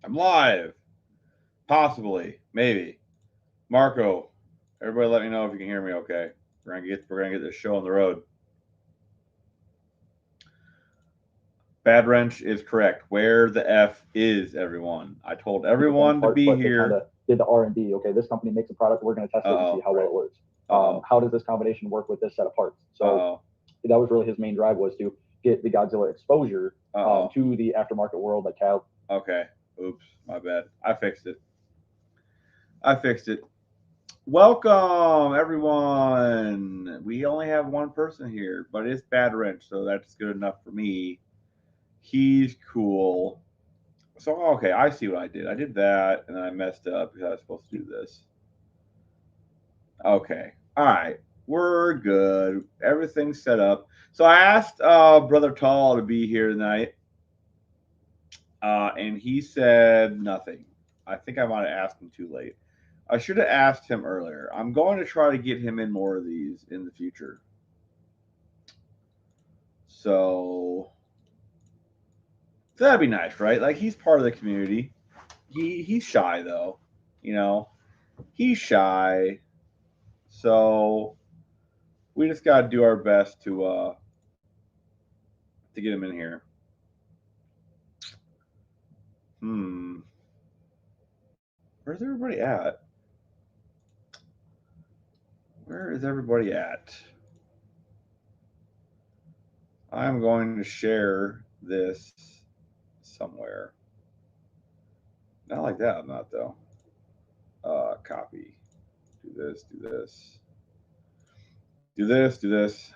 I'm live. Possibly. Maybe. Marco, everybody let me know if you can hear me okay. We're gonna get this show on the road. Bad Wrench is correct. Where the F is everyone? I told the one everyone to part, be but they kind here. of did the R&D. Okay, this company makes a product. We're going to test it and see how well Right. it works. Uh-oh. How does this combination work with this set of parts? So Uh-oh. that was really his main drive, was to get the Godzilla exposure Uh-oh. to the aftermarket world, like Cal. Okay. Oops. My bad. I fixed it. I fixed it. Welcome, everyone. We only have one person here, but it's Bad Wrench, so that's good enough for me. He's cool. So, okay, I see what I did. I did that, and then I messed up because I was supposed to do this. Okay. All right. We're good. Everything's set up. So I asked Brother Tall to be here tonight, and he said nothing. I think I might have asked him too late. I should have asked him earlier. I'm going to try to get him in more of these in the future. So that'd be nice, right? Like he's part of the community. He's shy though, you know. He's shy, so we just got to do our best to get him in here. Hmm. Where's everybody at? Where is everybody at? I'm going to share this somewhere. Not like that. I'm not though. Copy. Do this. Do this. Do this. Do this.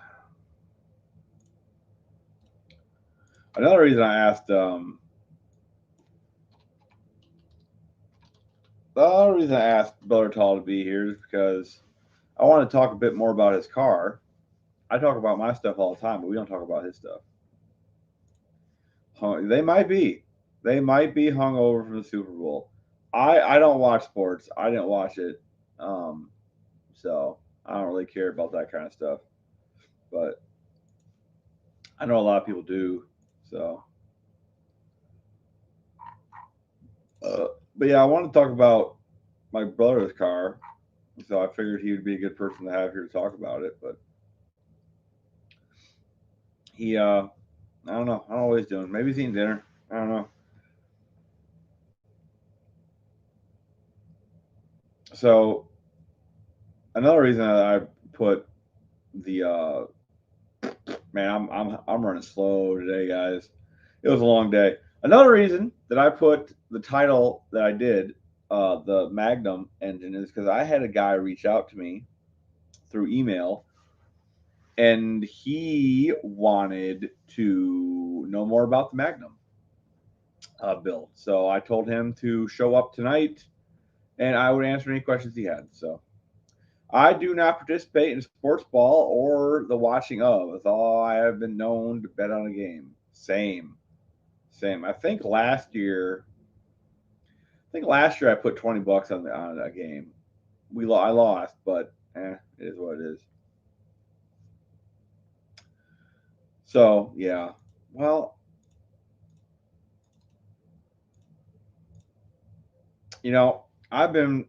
Another reason I asked the other reason I asked Brother Tall to be here is because I want to talk a bit more about his car. I talk about my stuff all the time, but we don't talk about his stuff. They might be. They might be hungover from the Super Bowl. I don't watch sports. I didn't watch it. Um, so I don't really care about that kind of stuff. But I know a lot of people do. So, uh, but yeah, I want to talk about my brother's car. So I figured he would be a good person to have here to talk about it. But he, I don't know. I don't know what he's doing. Maybe he's eating dinner. I don't know. So another reason that I put the man, I'm running slow today, guys. It was a long day. Another reason that I put the title that I did, the Magnum engine, is because I had a guy reach out to me through email, and he wanted to know more about the Magnum build. So I told him to show up tonight, and I would answer any questions he had. So I do not participate in sports ball or the watching of. That's all I have been known to bet on a game. Same. Same. I think last year I put $20 on a game. I lost, but it is what it is. So yeah. Well, you know, I've been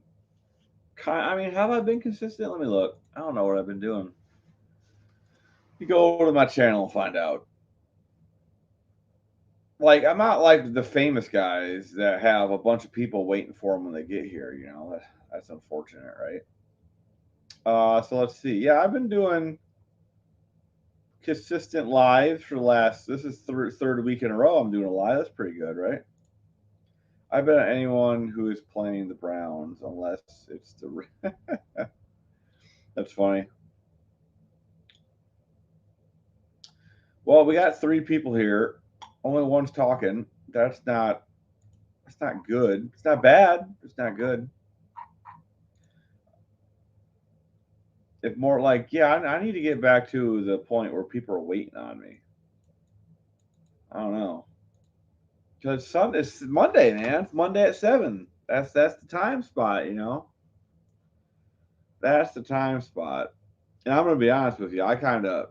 I mean, have I been consistent? Let me look. I don't know what I've been doing. You go over to my channel and find out. Like I'm not like the famous guys that have a bunch of people waiting for them when they get here. That's unfortunate, right? So let's see. Yeah, I've been doing consistent lives for the last. This is third week in a row. I'm doing a live. That's pretty good, right? I bet anyone who is playing the Browns, unless it's the. That's funny. Well, we got three people here. Only one's talking. That's not. That's not good. It's not bad. It's not good. If more like, yeah, I need to get back to the point where people are waiting on me. I don't know. Because it's Monday, man. It's Monday at 7. That's the time spot, you know. That's the time spot. And I'm gonna be honest with you. I kind of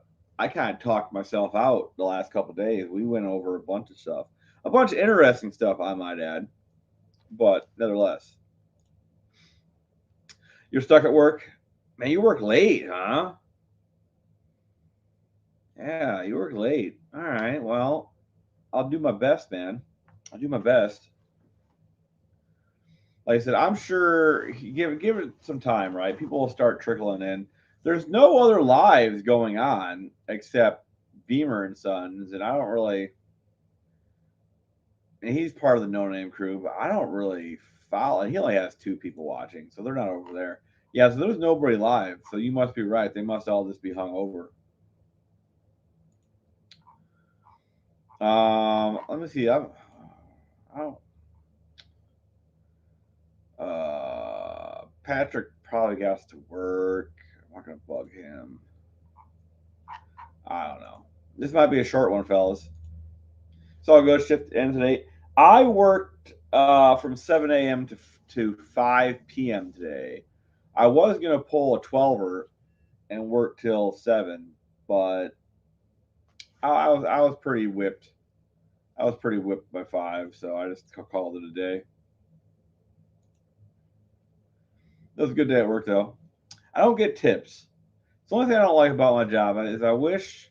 talked myself out the last couple of days. We went over a bunch of stuff, a bunch of interesting stuff, I might add. but nevertheless, you're stuck at work. Man, you work late, huh? Yeah, you work late. All right. Well, I'll do my best, man. I'll do my best. Like I said, I'm sure give it some time, right? People will start trickling in. There's no other lives going on except Beamer and Sons, and I don't really. And he's part of the No Name crew, but I don't really follow. And he only has 2 people watching, so they're not over there. Yeah, so there's nobody live. So you must be right. They must all just be hung over. Let me see. I don't. Patrick probably got to work. I'm not gonna bug him. I don't know. This might be a short one, fellas. So I'll go shift ends at 8. I worked from 7 a.m. to 5 p.m. today. I was gonna pull a 12er and work till 7, but I was pretty whipped. I was pretty whipped by 5, so I just called it a day. It was a good day at work though. I don't get tips. It's the only thing I don't like about my job is I wish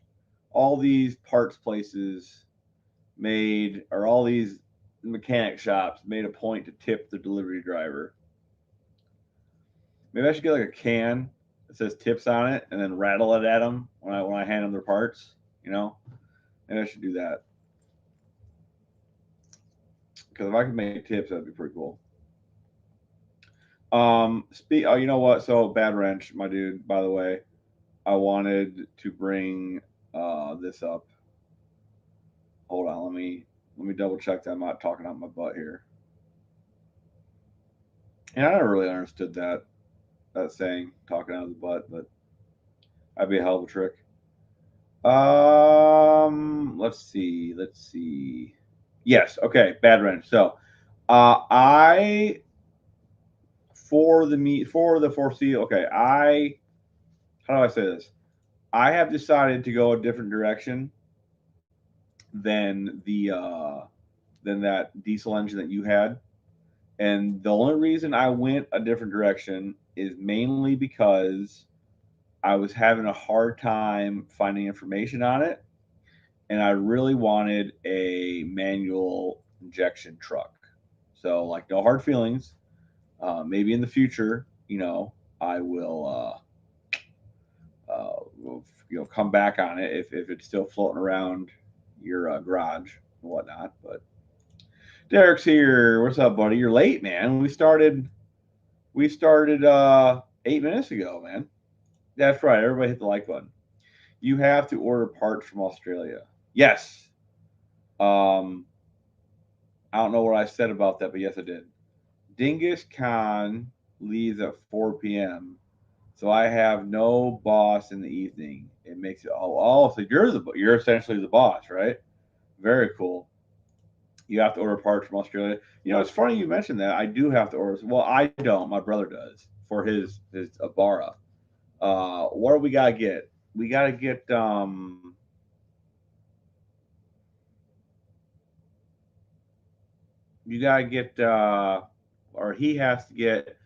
all these parts places made or all these mechanic shops made a point to tip the delivery driver. Maybe I should get like a can that says tips on it and then rattle it at them when I hand them their parts. You know, maybe I should do that because if I could make tips, that'd be pretty cool. Oh, you know what? So bad wrench, my dude. By the way, I wanted to bring this up. Hold on, let me double check that I'm not talking out my butt here. And I never really understood that saying, talking out of the butt, but that'd be a hell of a trick. Let's see. Yes, okay, bad wrench. So, I for the foreseeable. Okay, I how do I say this? I have decided to go a different direction than than that diesel engine that you had. And the only reason I went a different direction is mainly because I was having a hard time finding information on it, and I really wanted a manual injection truck. So, like, no hard feelings. Maybe in the future, I will, come back on it if it's still floating around your garage and whatnot. But Derek's here. What's up, buddy? You're late, man. We started 8 minutes ago, man. That's right. Everybody hit the like button. You have to order parts from Australia. Yes. Um, I don't know what I said about that, but yes, I did. Dingus Khan leaves at 4 p.m. So I have no boss in the evening. It makes it so you're essentially the boss, right? Very cool. You have to order parts from Australia. It's funny you mentioned that. I do have to order. Well, I don't. My brother does for his Abara. What do we gotta get? We gotta get you gotta get or he has to get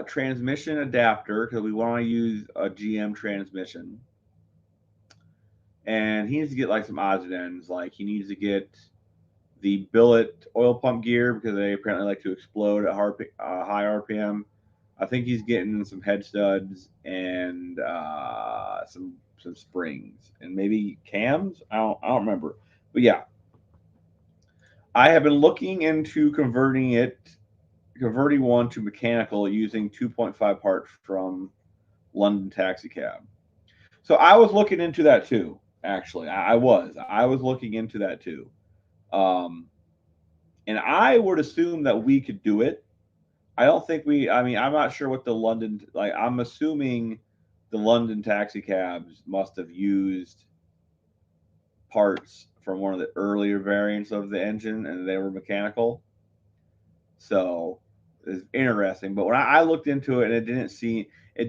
transmission adapter because we want to use a GM transmission, and he needs to get like some odds and ends. Like he needs to get the billet oil pump gear because they apparently like to explode at high RPM. I think he's getting some head studs and some springs and maybe cams. I don't remember, but yeah, I have been looking into converting one to mechanical using 2.5 parts from London Taxi Cab. So I was looking into that too. Actually, I was looking into that too. Um, and I would assume that we could do it. I don't think we. I mean, I'm not sure what the London like. I'm assuming the London taxi cabs must have used parts from one of the earlier variants of the engine, and they were mechanical. So it's interesting. But when I looked into it, and it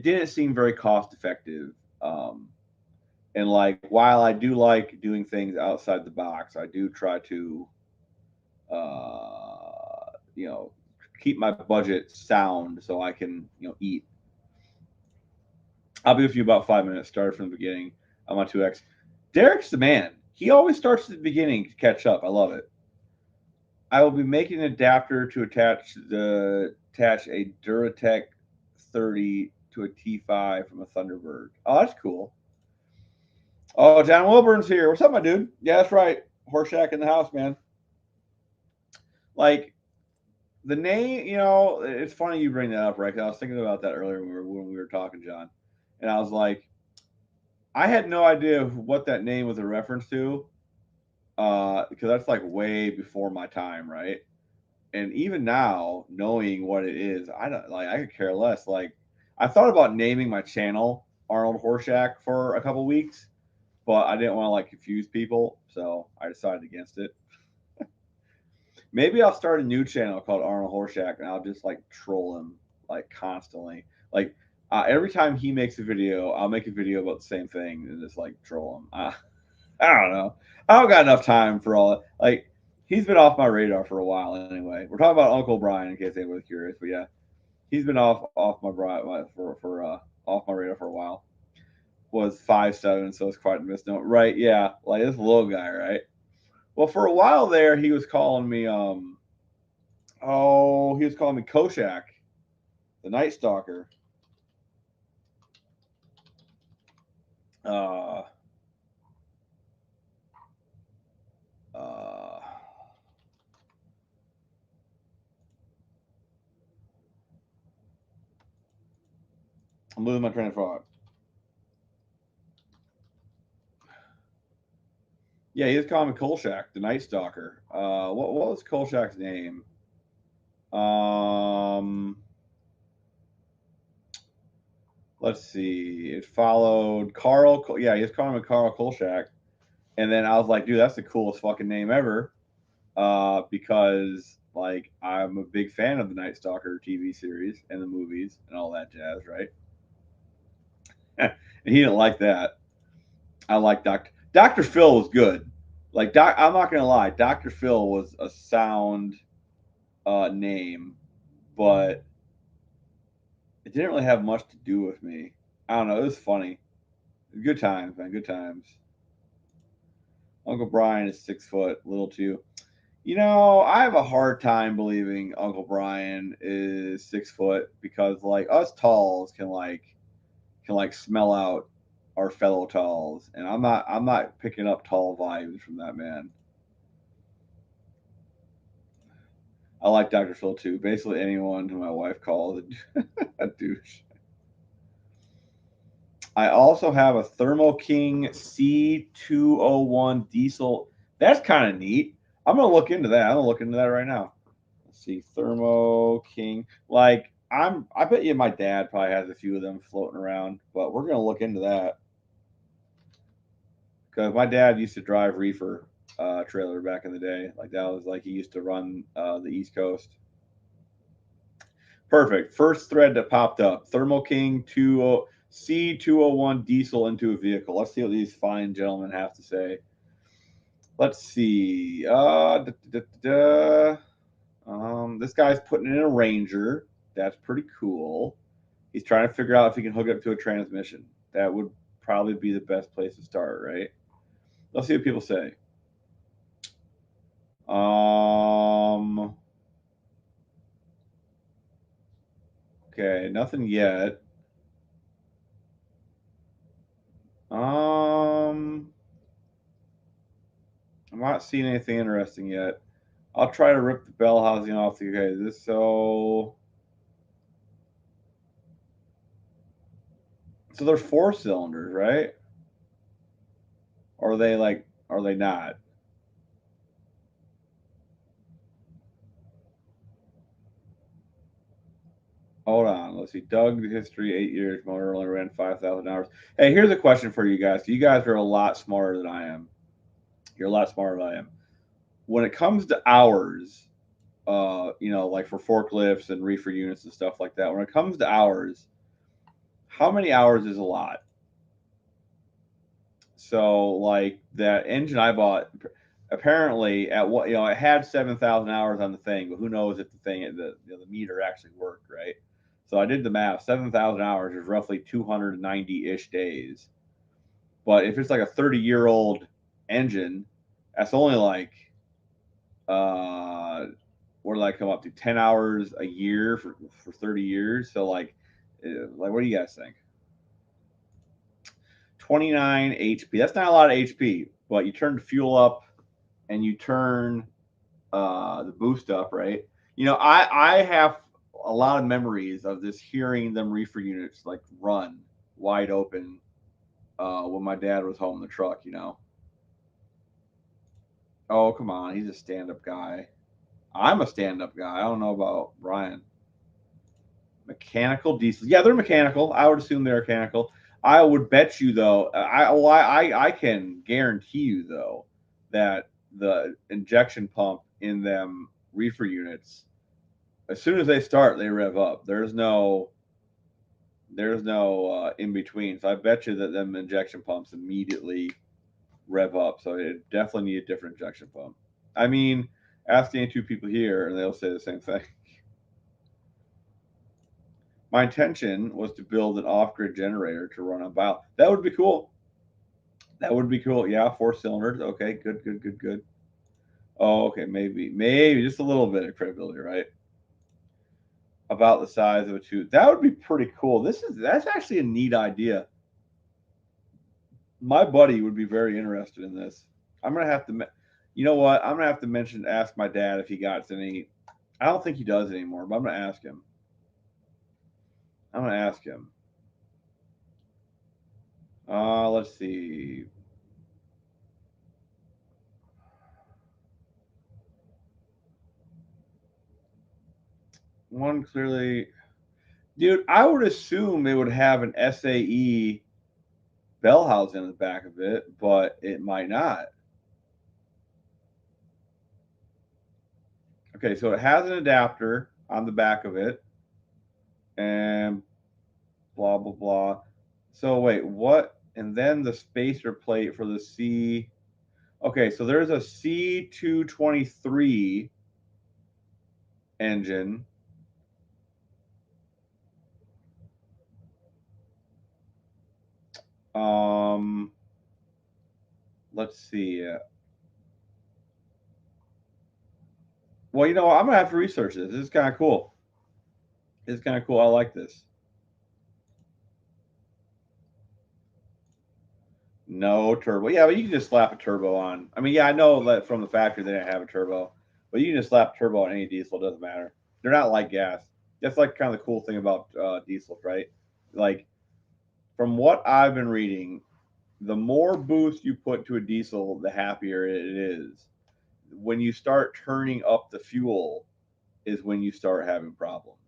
didn't seem very cost effective. And like while I do like doing things outside the box, I do try to keep my budget sound so I can, eat. I'll be with you about 5 minutes. Started from the beginning. I'm on 2x. Derek's the man. He always starts at the beginning to catch up. I love it. I will be making an adapter to attach a Duratec 30 to a T5 from a Thunderbird. Oh, that's cool. Oh, John Wilburn's here. What's up, my dude? Yeah, that's right. Horseshack in the house, man. Like the name, it's funny you bring that up, right? 'Cause I was thinking about that earlier when we were talking, John, and I was like, I had no idea what that name was a reference to, because that's like way before my time, right? And even now, knowing what it is, I don't like. I could care less. Like, I thought about naming my channel Arnold Horseshack for a couple weeks, but I didn't want to like confuse people, so I decided against it. Maybe I'll start a new channel called Arnold Horseshack, and I'll just like troll him like constantly. Like every time he makes a video, I'll make a video about the same thing and just like troll him. I don't know. I don't got enough time for all that. Like he's been off my radar for a while anyway. We're talking about Uncle Brian in case anyone's curious, but yeah, he's been off my off my radar for a while. Was 5'7", so it's quite a misnomer, right? Yeah, like this little guy, right? Well, for a while there, he was calling me he was calling me Koshak, the Night Stalker. Uh, uh, I'm losing my train of thought. Yeah, he was calling me Kolchak, the Night Stalker. What was Kolchak's name? Um, let's see. It followed Carl. Yeah, he was calling me Carl Kolchak, and then I was like, dude, that's the coolest fucking name ever. Because like I'm a big fan of the Night Stalker TV series and the movies and all that jazz, right? And he didn't like that. I like Dr. Phil was good. Like I'm not gonna lie, Dr. Phil was a sound name, but it didn't really have much to do with me. I don't know. It was funny. Good times, man. Good times. Uncle Brian is 6 foot, little too. I have a hard time believing Uncle Brian is 6 foot because like us talls can smell out our fellow talls, and I'm not picking up tall vibes from that man. I like Dr. Phil too. Basically anyone who my wife calls a douche. I also have a Thermo King C201 diesel. That's kind of neat. I'm gonna look into that. I'm gonna look into that right now. Let's see, Thermo King. Like I bet you my dad probably has a few of them floating around, but we're gonna look into that because my dad used to drive reefer trailer back in the day. Like that was like he used to run the East Coast. Perfect. First thread that popped up: Thermo King C201 diesel into a vehicle. Let's see what these fine gentlemen have to say. Let's see. This guy's putting in a Ranger. That's pretty cool. He's trying to figure out if he can hook it up to a transmission. That would probably be the best place to start, right? Let's see what people say. Okay, nothing yet. I'm not seeing anything interesting yet. I'll try to rip the bell housing off the okay. So they're 4 cylinders, right? Or are they not? Hold on. Let's see. Doug, the history, 8 years, motor only ran 5,000 hours. Hey, here's a question for you guys. You guys are a lot smarter than I am. You're a lot smarter than I am. When it comes to hours, like for forklifts and reefer units and stuff like that, when it comes to hours, how many hours is a lot? So, like that engine I bought, apparently at what it had 7,000 hours on the thing, but who knows if the thing the meter actually worked, right? So I did the math. 7,000 hours is roughly 290-ish days. But if it's like a 30-year-old engine, that's only like what did I come up to? 10 hours a year for 30 years. So like what do you guys think? 29 HP. That's not a lot of HP, but you turn the fuel up and you turn the boost up, right? I have a lot of memories of this hearing them reefer units like run wide open when my dad was home in the truck. Oh, come on, he's a stand-up guy. I'm a stand-up guy. I don't know about Brian. Mechanical diesel. Yeah, they're mechanical. I would assume they're mechanical. I would bet you though. I can guarantee you though that the injection pump in them reefer units, as soon as they start, they rev up. There's no in between. So I bet you that them injection pumps immediately rev up. So it definitely need a different injection pump. I mean, ask any two people here, and they'll say the same thing. My intention was to build an off-grid generator to run on bio. That would be cool. That would be cool. Yeah, 4 cylinders. Okay, good, good, good, good. Oh, okay, maybe just a little bit of credibility, right? About the size of a tube. That would be pretty cool. That's actually a neat idea. My buddy would be very interested in this. I'm gonna have to, you know what? I'm gonna have to ask my dad if he got any. I don't think he does anymore, but I'm gonna ask him. I'm gonna ask him. Let's see. One clearly, dude. I would assume it would have an SAE bell housing in the back of it, but it might not. Okay, so it has an adapter on the back of it, and blah blah blah. So wait, what? And then the spacer plate for the C. Okay, so there's a C223 engine. Um, let's see. Well, I'm gonna have to research this. This is kind of cool. It's kind of cool. I like this. No turbo. Yeah, but you can just slap a turbo on. I mean, yeah, I know that from the factory they didn't have a turbo, but you can just slap a turbo on any diesel. It doesn't matter. They're not like gas. That's like kind of the cool thing about diesels, right? Like from what I've been reading, the more boost you put to a diesel, the happier it is. When you start turning up the fuel, is when you start having problems.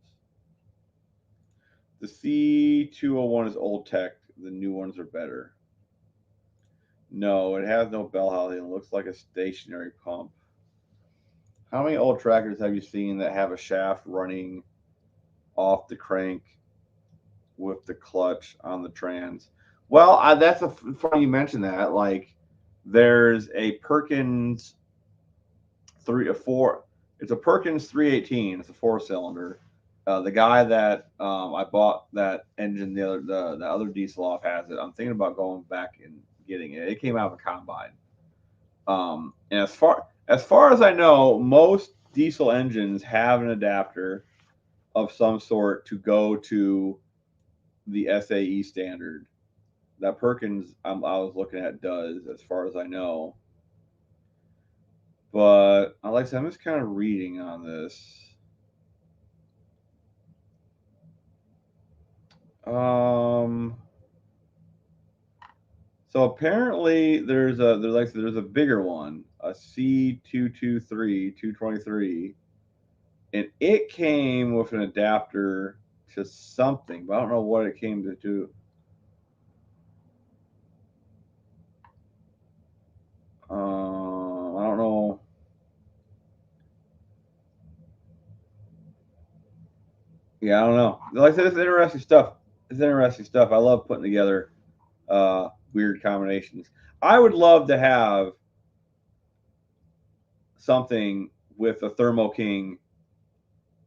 The C201 is old tech. The new ones are better. No, it has no bell housing. It looks like a stationary pump. How many old tractors have you seen that have a shaft running off the crank with the clutch on the trans? Well, funny you mentioned that. Like, there's a Perkins 4. It's a Perkins 318. It's a 4-cylinder. The guy that I bought that engine, the other diesel off, has it. I'm thinking about going back and getting it. It came out of a combine. And as far as I know, most diesel engines have an adapter of some sort to go to the SAE standard. That Perkins I was looking at does, as far as I know. But like I said, I'm just kind of reading on this. So apparently there's a bigger one, a C223, 223, and it came with an adapter to something, but I don't know what it came to do. I don't know. Yeah, I don't know. Like I said, it's interesting stuff. It's interesting stuff. I love putting together weird combinations. I would love to have something with a Thermo King,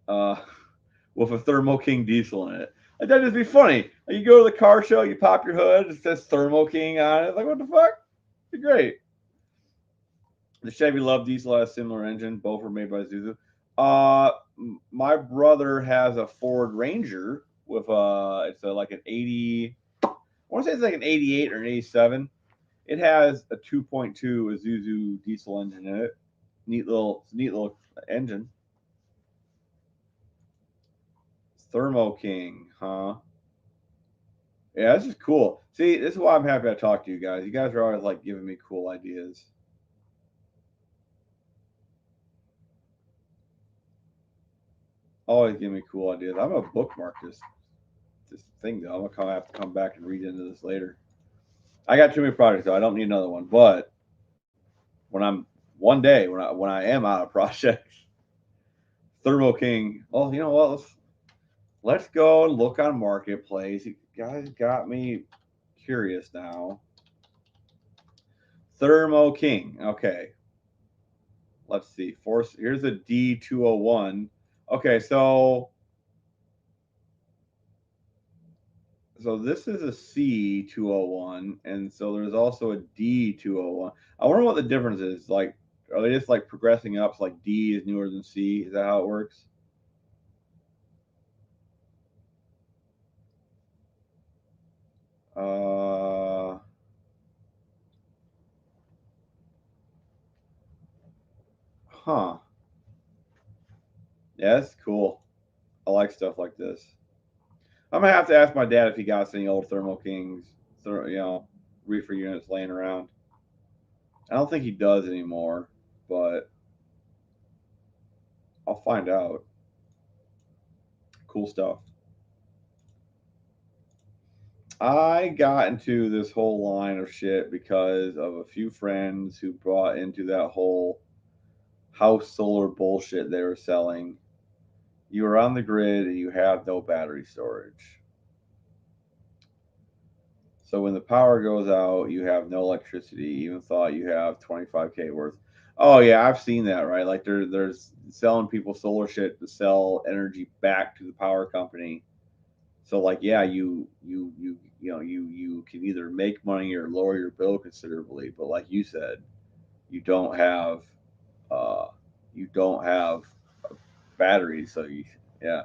with a Thermo King diesel in it. Like, that'd just be funny. Like, you go to the car show, you pop your hood, it says Thermo King on it. Like, what the fuck? It'd be great. The Chevy Love diesel has a similar engine. Both were made by Isuzu. My brother has a Ford Ranger with it's like an 80. I want to say it's like an 88 or an 87. It has a 2.2 Isuzu diesel engine in it. Neat little engine. Thermo King, huh? Yeah, this is cool. See, this is why I'm happy I talked to you guys. You guys are always like giving me cool ideas. Always give me cool ideas. I'm gonna bookmark this thing though. I'm gonna have to come back and read into this later. I got too many projects though. I don't need another one. But when I'm one day when I am out of projects, Thermo King. Well, you know what? Let's go and look on Marketplace. You guys got me curious now. Thermo King. Okay. Let's see. Force. Here's a D201. Okay, so this is a C201, and so there's also a D201. I wonder what the difference is. Like, are they just like progressing up? So like D is newer than C. Is that how it works? Huh. Yeah, that's cool. I like stuff like this. I'm gonna have to ask my dad if he got us any old Thermo Kings, reefer units laying around. I don't think he does anymore, but I'll find out. Cool stuff. I got into this whole line of shit because of a few friends who brought into that whole house solar bullshit they were selling. You are on the grid and you have no battery storage. So when the power goes out, you have no electricity, even thought you have 25K worth. Oh yeah, I've seen that, right? Like there's selling people solar shit to sell energy back to the power company. So like yeah, you can either make money or lower your bill considerably, but like you said, you don't have uh you don't have batteries, so you yeah.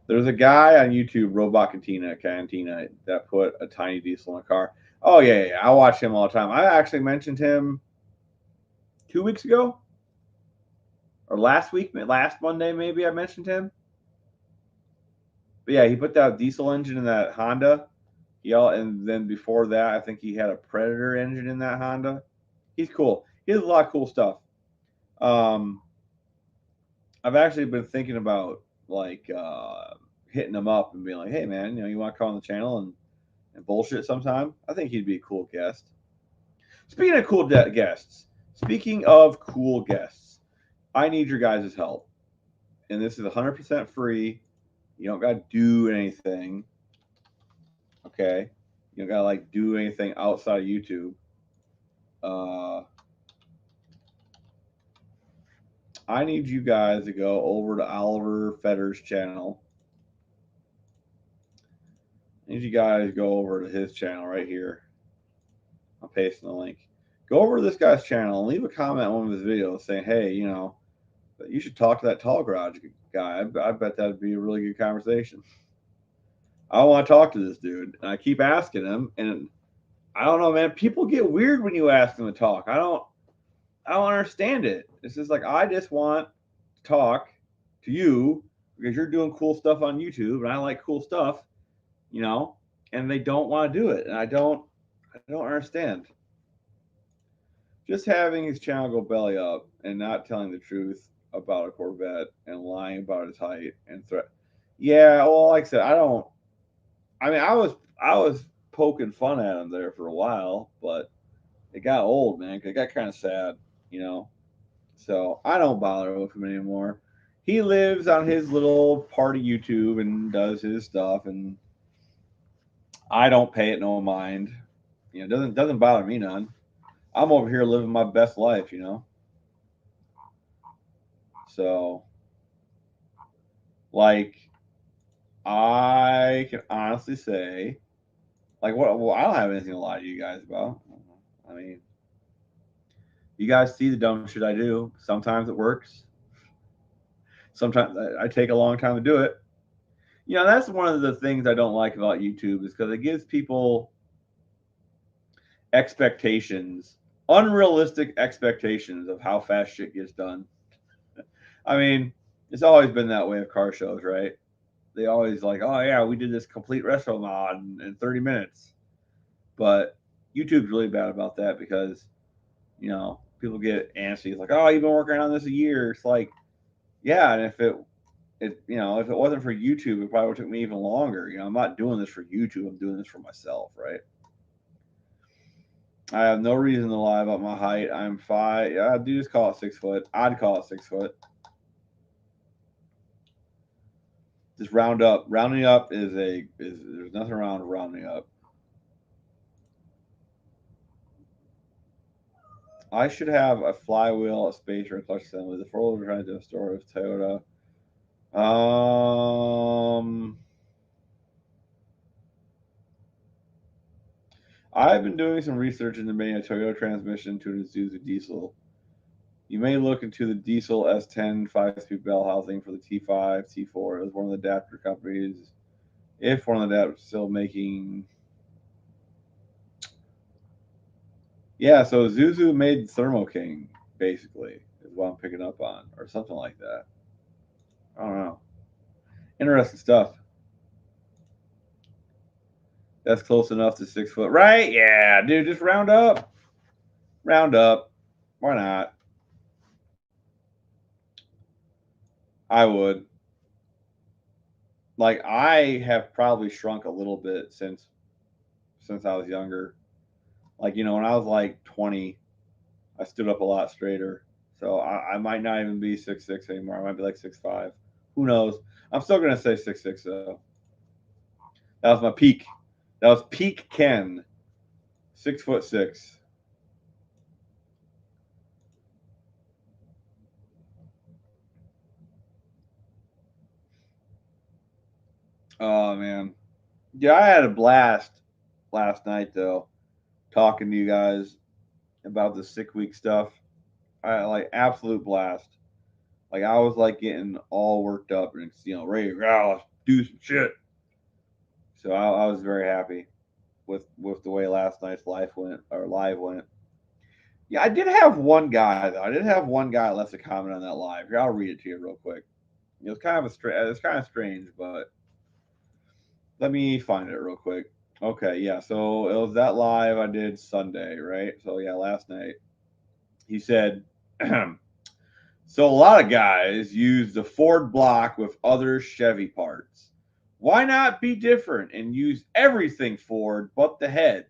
There's a guy on YouTube, Robot Cantina, that put a tiny diesel in a car. Oh yeah. I watch him all the time. I actually mentioned him 2 weeks ago or last week, last Monday maybe. I mentioned him. But yeah, he put that diesel engine in that Honda. And then before that, I think he had a Predator engine in that Honda. He's cool. He has a lot of cool stuff. Um, I've actually been thinking about like hitting him up and being like, "Hey man, you want to come on the channel and bullshit sometime?" I think he'd be a cool guest. Speaking of cool guests, I need your guys' help. And this is 100% free. You don't got to do anything. Okay? You don't got to like do anything outside of YouTube. I need you guys to go over to Oliver Fetter's channel. I need you guys to go over to his channel right here. I'm pasting the link. Go over to this guy's channel and leave a comment on one of his videos saying, "Hey, you should talk to that tall garage guy. I bet that'd be a really good conversation. I want to talk to this dude." And I keep asking him, and I don't know, man. People get weird when you ask them to talk. I don't understand it. It's just like I just want to talk to you because you're doing cool stuff on YouTube, and I like cool stuff, and they don't want to do it, and I don't understand. Just having his channel go belly up and not telling the truth about a Corvette and lying about its height and threat. Yeah, well, like I said, I don't. I mean, I was poking fun at him there for a while, but it got old, man. It got kind of sad, you know. So I don't bother with him anymore. He lives on his little part of YouTube and does his stuff, and I don't pay it no mind. Doesn't bother me none. I'm over here living my best life. So, like, I can honestly say, like, what? Well, I don't have anything to lie to you guys about. I mean, you guys see the dumb shit I do. Sometimes it works. Sometimes I take a long time to do it. You know, that's one of the things I don't like about YouTube is because it gives people expectations, unrealistic expectations of how fast shit gets done. I mean, it's always been that way with car shows, right? They always like, oh yeah, we did this complete retro mod in 30 minutes. But YouTube's really bad about that because, you know, people get antsy. It's like, oh, you've been working on this a year. It's like, yeah, and if if it wasn't for YouTube, it probably would took me even longer. You know, I'm not doing this for YouTube. I'm doing this for myself, right? I have no reason to lie about my height. I'm 5. Yeah, I'd just call it 6 foot. I'd call it 6 foot. Just round up. Rounding up is there's nothing wrong with rounding up. I should have a flywheel, a spacer, and clutch assembly. The four-wheel drive to a store with Toyota. I've been doing some research into making a Toyota transmission to an Isuzu diesel. You may look into the diesel S10 5-speed bell housing for the T5, T4. It was one of the adapter companies. If one of the adapters still making. Yeah, so Zuzu made Thermo King, basically, is what I'm picking up on, or something like that. I don't know. Interesting stuff. That's close enough to 6 foot, right? Yeah, dude, just round up. Round up. Why not? I would. Like, I have probably shrunk a little bit since I was younger. Like, you know, when I was like 20, I stood up a lot straighter. So I might not even be 6'6" anymore. I might be like 6'5". Who knows? I'm still gonna say 6'6" though. That was my peak. That was peak Ken. 6'6". Oh man. Yeah, I had a blast last night though, talking to you guys about the sick week stuff. I like absolute blast. Like I was like getting all worked up and ready to let's do some shit. So I was very happy with the way last night's live went. Yeah, I did have one guy though. I did have one guy that left a comment on that live. Here, I'll read it to you real quick. It was kind of it's kind of strange, but let me find it real quick. Okay, yeah. So it was that live I did Sunday, right? So yeah, last night. He said, so a lot of guys use the Ford block with other Chevy parts. Why not be different and use everything Ford but the head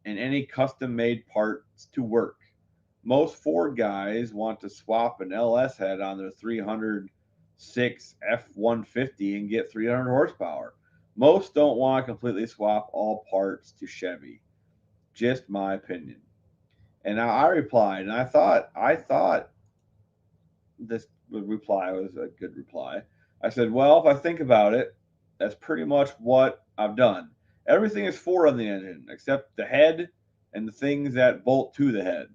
and any custom made parts to work? Most Ford guys want to swap an LS head on their 306 F-150 and get 300 horsepower. Most don't want to completely swap all parts to Chevy. Just my opinion. And now I replied, and I thought this reply was a good reply. I said, well, if I think about it, that's pretty much what I've done. Everything is Ford on the engine except the head and the things that bolt to the head.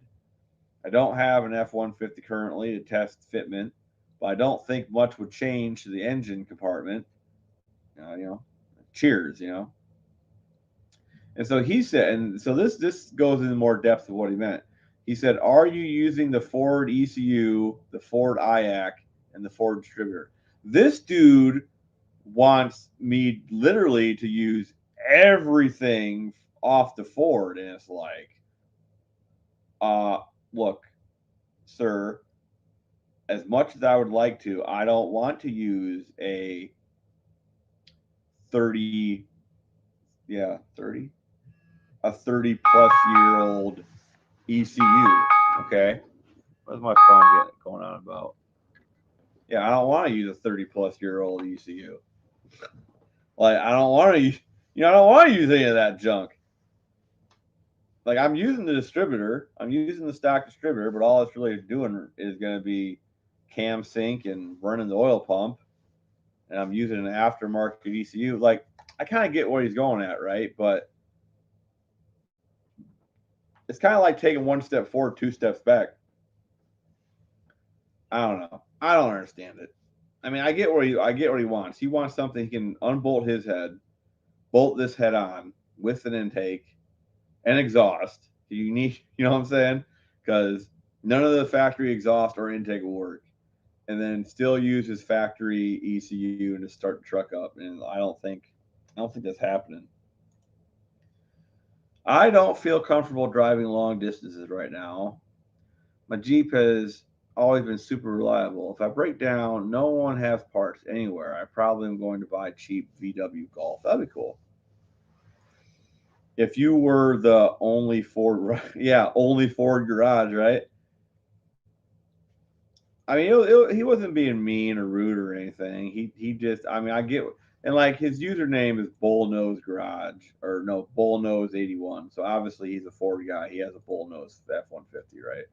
I don't have an F-150 currently to test fitment, but I don't think much would change to the engine compartment. Cheers, And so he said, and so this goes into more depth of what he meant. He said, "Are you using the Ford ECU, the Ford IAC, and the Ford distributor?" This dude wants me literally to use everything off the Ford, and it's like, uh, look, sir, as much as I would like to, I don't want to use a 30, yeah, 30, a 30 plus year old ECU. Okay. What's my phone going on about? Yeah, I don't want to use a 30 plus year old ECU. Like, I don't want to, I don't want to use any of that junk. Like, I'm using the distributor, I'm using the stock distributor, but all it's really doing is going to be cam sync and running the oil pump, and I'm using an aftermarket ECU. Like, I kind of get where he's going at, right? But it's kind of like taking one step forward, two steps back. I don't know. I don't understand it. I mean, I get what he wants. He wants something he can unbolt his head, bolt this head on with an intake and exhaust. You need, you know what I'm saying? Because none of the factory exhaust or intake will work. And then still use his factory ECU and to start the truck up. And I don't think that's happening. I don't feel comfortable driving long distances right now. My Jeep has always been super reliable. If I break down, no one has parts anywhere. I probably am going to buy a cheap VW Golf. That'd be cool. If you were the only Ford, yeah, only Ford garage, right? I mean, he wasn't being mean or rude or anything. He just, I mean, I get, and like his username is Bullnose Garage or no Bullnose 81. So obviously he's a Ford guy. He has a Bullnose F-150, right?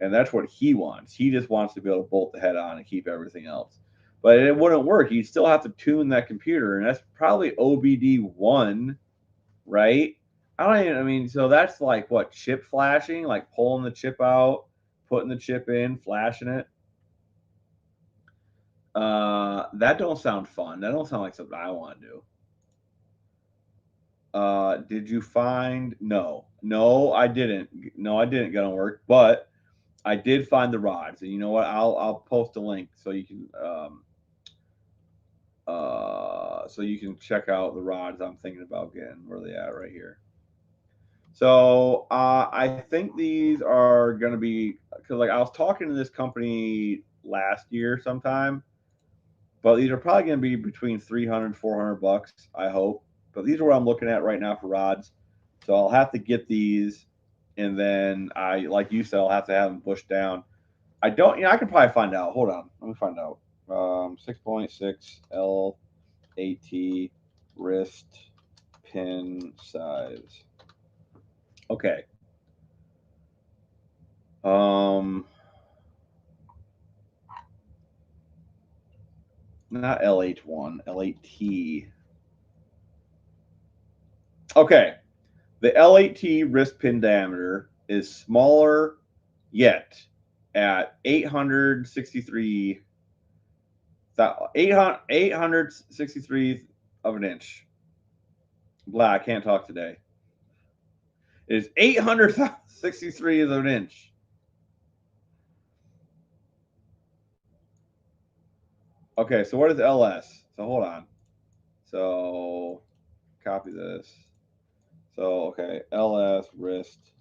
And that's what he wants. He just wants to be able to bolt the head on and keep everything else. But it wouldn't work. You'd still have to tune that computer, and that's probably OBD1, right? I mean, so that's like what, chip flashing, like pulling the chip out, putting the chip in, flashing it. That don't sound fun. That don't sound like something I want to do. Did you find? No, I didn't. No, I didn't. Gonna work, but I did find the rods, and you know what? I'll post a link so you can check out the rods I'm thinking about getting. Where they at right here. So I think these are gonna be because like I was talking to this company last year sometime, but these are probably gonna be between 300 $400. I hope, but these are what I'm looking at right now for rods. So I'll have to get these, and then like you said, I'll have to have them pushed down. I don't, I can probably find out. Hold on. Let me find out. 6.6 L8T wrist pin size. Okay. Not L8-1, L8T. Okay. The L8T wrist pin diameter is smaller yet at 863 863 of an inch. Blah, I can't talk today. It is 863 of an inch. Okay, so what is LS? So hold on. So copy this. So okay, LS wrist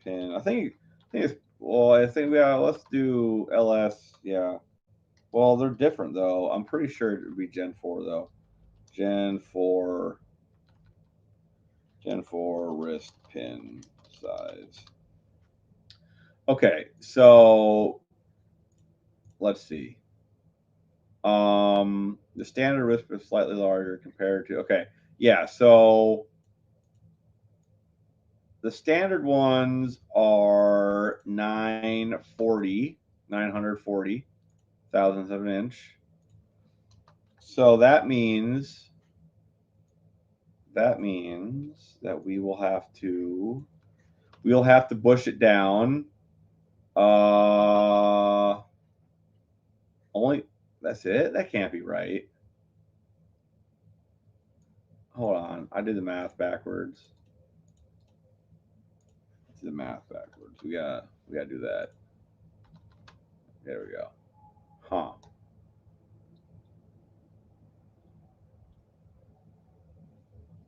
pin. I think it's well. I think let's do LS. Yeah. Well, they're different though. I'm pretty sure it would be Gen 4 though. Gen 4 wrist pin size. Okay, so let's see. The standard wrist is slightly larger compared to yeah. So the standard ones are 940 thousandths of an inch. So that means that we'll have to bush it down. Only that's it. That can't be right. Hold on, I did the math backwards. The math backwards. We gotta do that. There we go. Huh.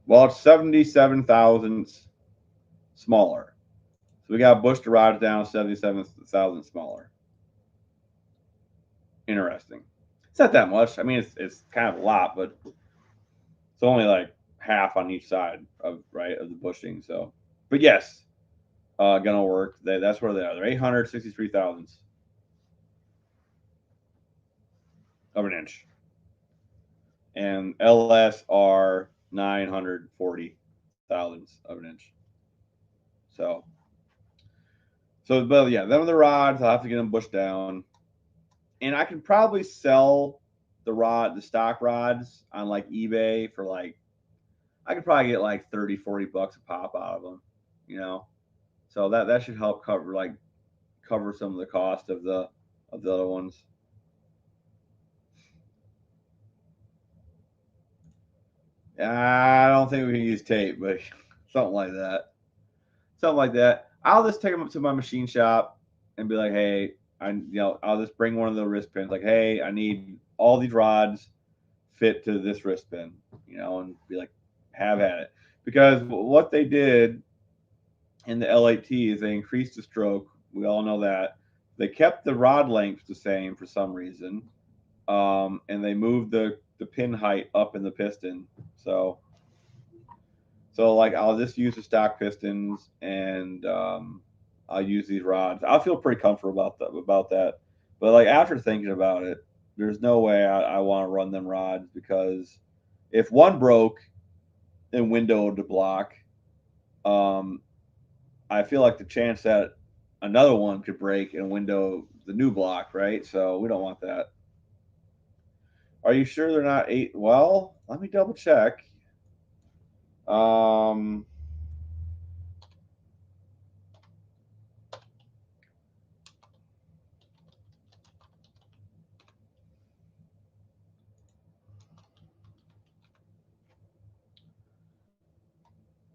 Well, it's 77 thousandths smaller. So we got bush the rods down 77 thousandths smaller. Interesting. It's not that much. I mean, it's kind of a lot, but it's only like half on each side of the bushing. So, but yes, gonna work. That's where they are. They're 863 thousandths of an inch, and LS are 940 thousandths of an inch. So, but yeah, them are the rods. I'll have to get them bushed down. and I can probably sell the stock rods on like eBay for like, I could probably get like 30, 40 bucks a pop out of them, you know. So that should help cover some of the cost of the other ones. I don't think we can use tape, but something like that. Something like that. I'll just take them up to my machine shop and be like, hey, I'll just bring one of the wrist pins. Like, hey, I need all these rods fit to this wrist pin, and be like, have at it. Because what they did in the L8T is they increased the stroke. We all know that. They kept the rod length the same for some reason, and they moved the pin height up in the piston. So like I'll just use the stock pistons, and I'll use these rods. I'll feel pretty comfortable about that. But like after thinking about it, there's no way I want to run them rods, because if one broke and windowed the block, um, I feel like the chance that another one could break and window the new block, right? So we don't want that. Are you sure they're not eight? Well, let me double check. Um,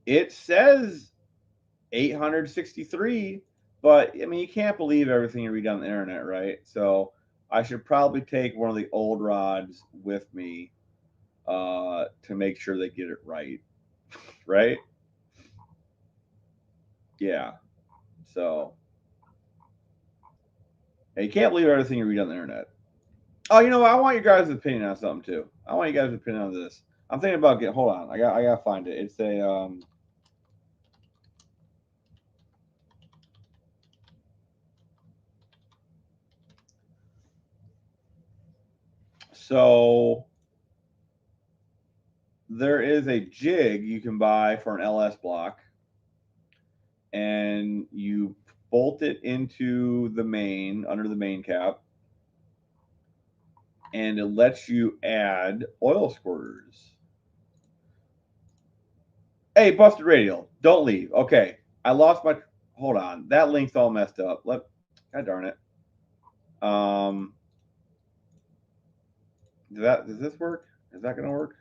it says 863, but I mean, you can't believe everything you read on the internet, right? So I should probably take one of the old rods with me to make sure they get it right, right? Yeah. So you can't believe everything you read on the internet. Oh, you know what? I want your guys' opinion on something too. I want you guys' opinion on this. I'm thinking about getting. Hold on, I gotta find it. It's a so there is a jig you can buy for an LS block, and you bolt it into the main under the main cap, and it lets you add oil squirters. Hey, Busted Radio, don't leave. Okay, I lost my. Hold on, that link's all messed up. God darn it. Um, does this work? Is that gonna work?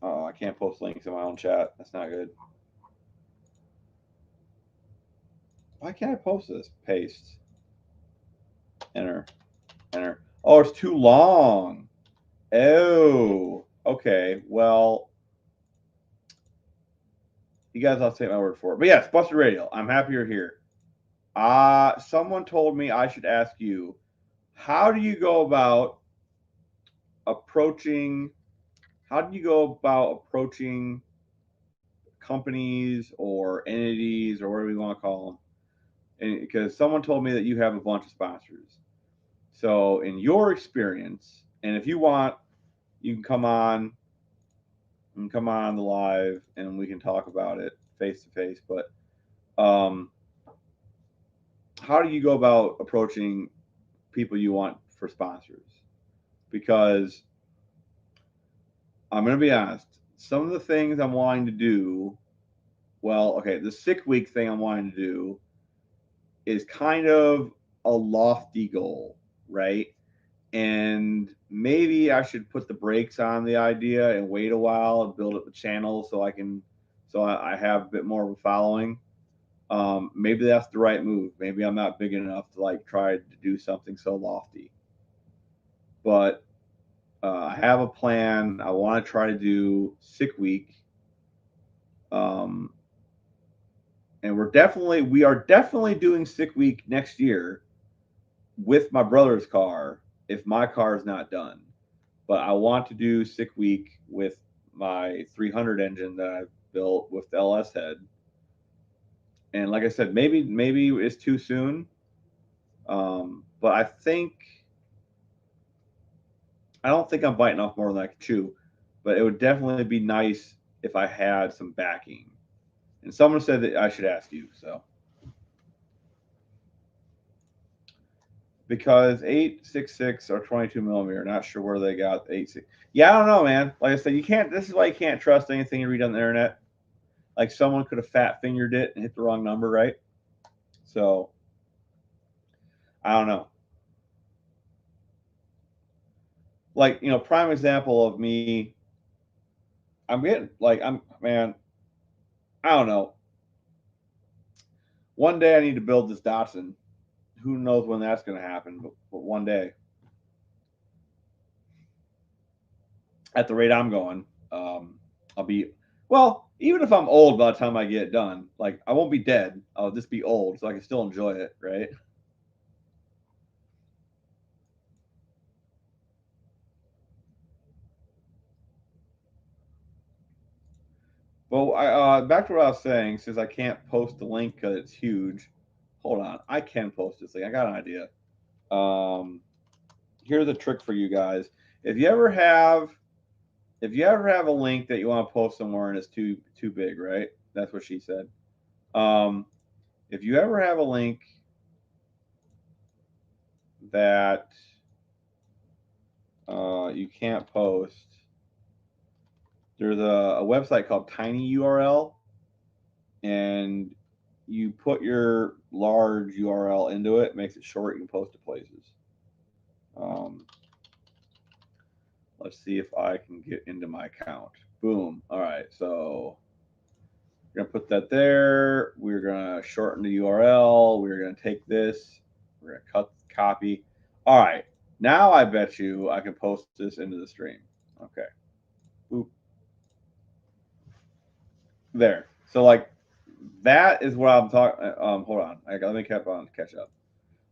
Oh, I can't post links in my own chat. That's not good. Why can't I post this? Paste. Enter. Enter. Oh, it's too long. Oh, okay. Well, you guys, I'll take my word for it. But yes, Buster Radio. I'm happy you're here. Someone told me I should ask you, how do you go about approaching? How do you go about approaching companies or entities or whatever you want to call them? And because someone told me that you have a bunch of sponsors. So, in your experience, and if you want, you can come on and come on the live, and we can talk about it face to face. But um, how do you go about approaching people you want for sponsors? Because I'm going to be honest, some of the things I'm wanting to do, well, okay, the sick week thing I'm wanting to do is kind of a lofty goal, right? And maybe I should put the brakes on the idea and wait a while and build up the channel so I have a bit more of a following. Maybe that's the right move. Maybe I'm not big enough to like try to do something so lofty, but I have a plan. I want to try to do sick week, um, and we are definitely doing sick week next year with my brother's car if my car is not done. But I want to do sick week with my 300 engine that I've built with the LS head. And like I said, maybe it's too soon, but I don't think I'm biting off more than I can chew. But it would definitely be nice if I had some backing. And someone said that I should ask you. So because 8.66 or 22 millimeter. Not sure where they got the 8.6. Yeah, I don't know, man. Like I said, you can't. This is why you can't trust anything you read on the internet. Like someone could have fat fingered it and hit the wrong number, right? So I don't know. Like prime example of me. I'm getting like I'm man. I don't know. One day I need to build this Datsun. Who knows when that's going to happen? But one day, at the rate I'm going, I'll be well. Even if I'm old by the time I get it done, like I won't be dead. I'll just be old, so I can still enjoy it, right? Well, back to what I was saying. Since I can't post the link because it's huge, hold on. I can post this thing. I got an idea. Um, Here's a trick for you guys. If you ever have a link that you want to post somewhere and it's too big, right? That's what she said. Um, if you ever have a link that you can't post, there's a website called Tiny URL, and you put your large URL into it, makes it short, you can post to places. Um, let's see if I can get into my account. Boom. All right, so we're gonna put that there. We're gonna shorten the URL. We're gonna take this. We're gonna cut copy. All right. Now I bet you I can post this into the stream. Okay. Boop. There. So like that is what I'm talking. Hold on. Let me catch up.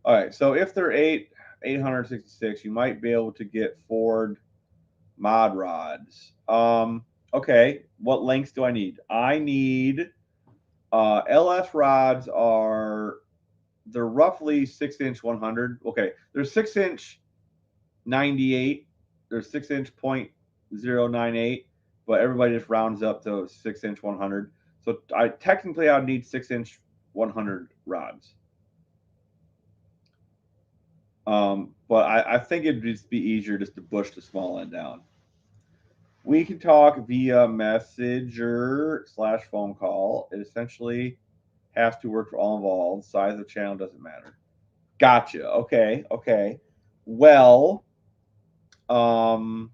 All right. So if they're 866, you might be able to get Ford mod rods. Okay. What lengths do I need? I need LS rods are they're roughly 6-inch 100. Okay, they're 6-inch 98. They're 6-inch 0.098, but everybody just rounds up to 6-inch 100. So I would need 6-inch 100 rods. But I think it'd just be easier just to bush the small end down. We can talk via messenger / phone call. It essentially has to work for all involved. Size of the channel doesn't matter. Gotcha. Okay. Okay. Well, um,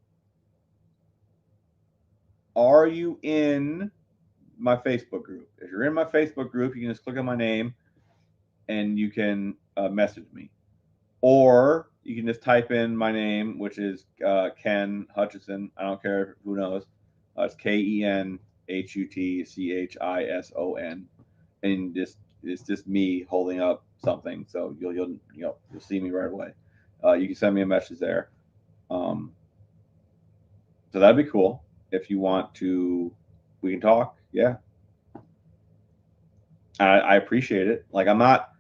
are you in my Facebook group? If you're in my Facebook group, you can just click on my name and you can message me. Or you can just type in my name, which is Ken Hutchison. I don't care who knows. It's KenHutchison, and it's just me holding up something. So you'll see me right away. You can send me a message there. Um, so that'd be cool. If you want to, we can talk. Yeah, I appreciate it. Like I'm not.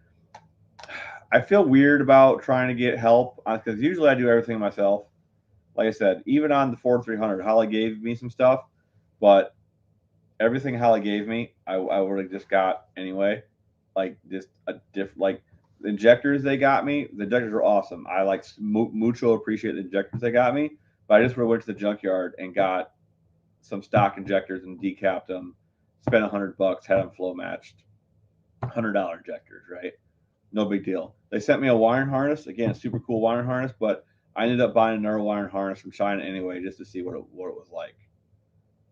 I feel weird about trying to get help because usually I do everything myself. Like I said, even on the Ford 300, Holly gave me some stuff, but everything Holly gave me, I would have just got anyway. Like just a different, like the injectors they got me. The injectors are awesome. I like mucho appreciate the injectors they got me, but I just went to the junkyard and got some stock injectors and decapped them. Spent $100, had them flow matched. $100 injectors, right? No big deal. They sent me a wiring harness. Again, super cool wiring harness, but I ended up buying another wiring harness from China anyway, just to see what it was like.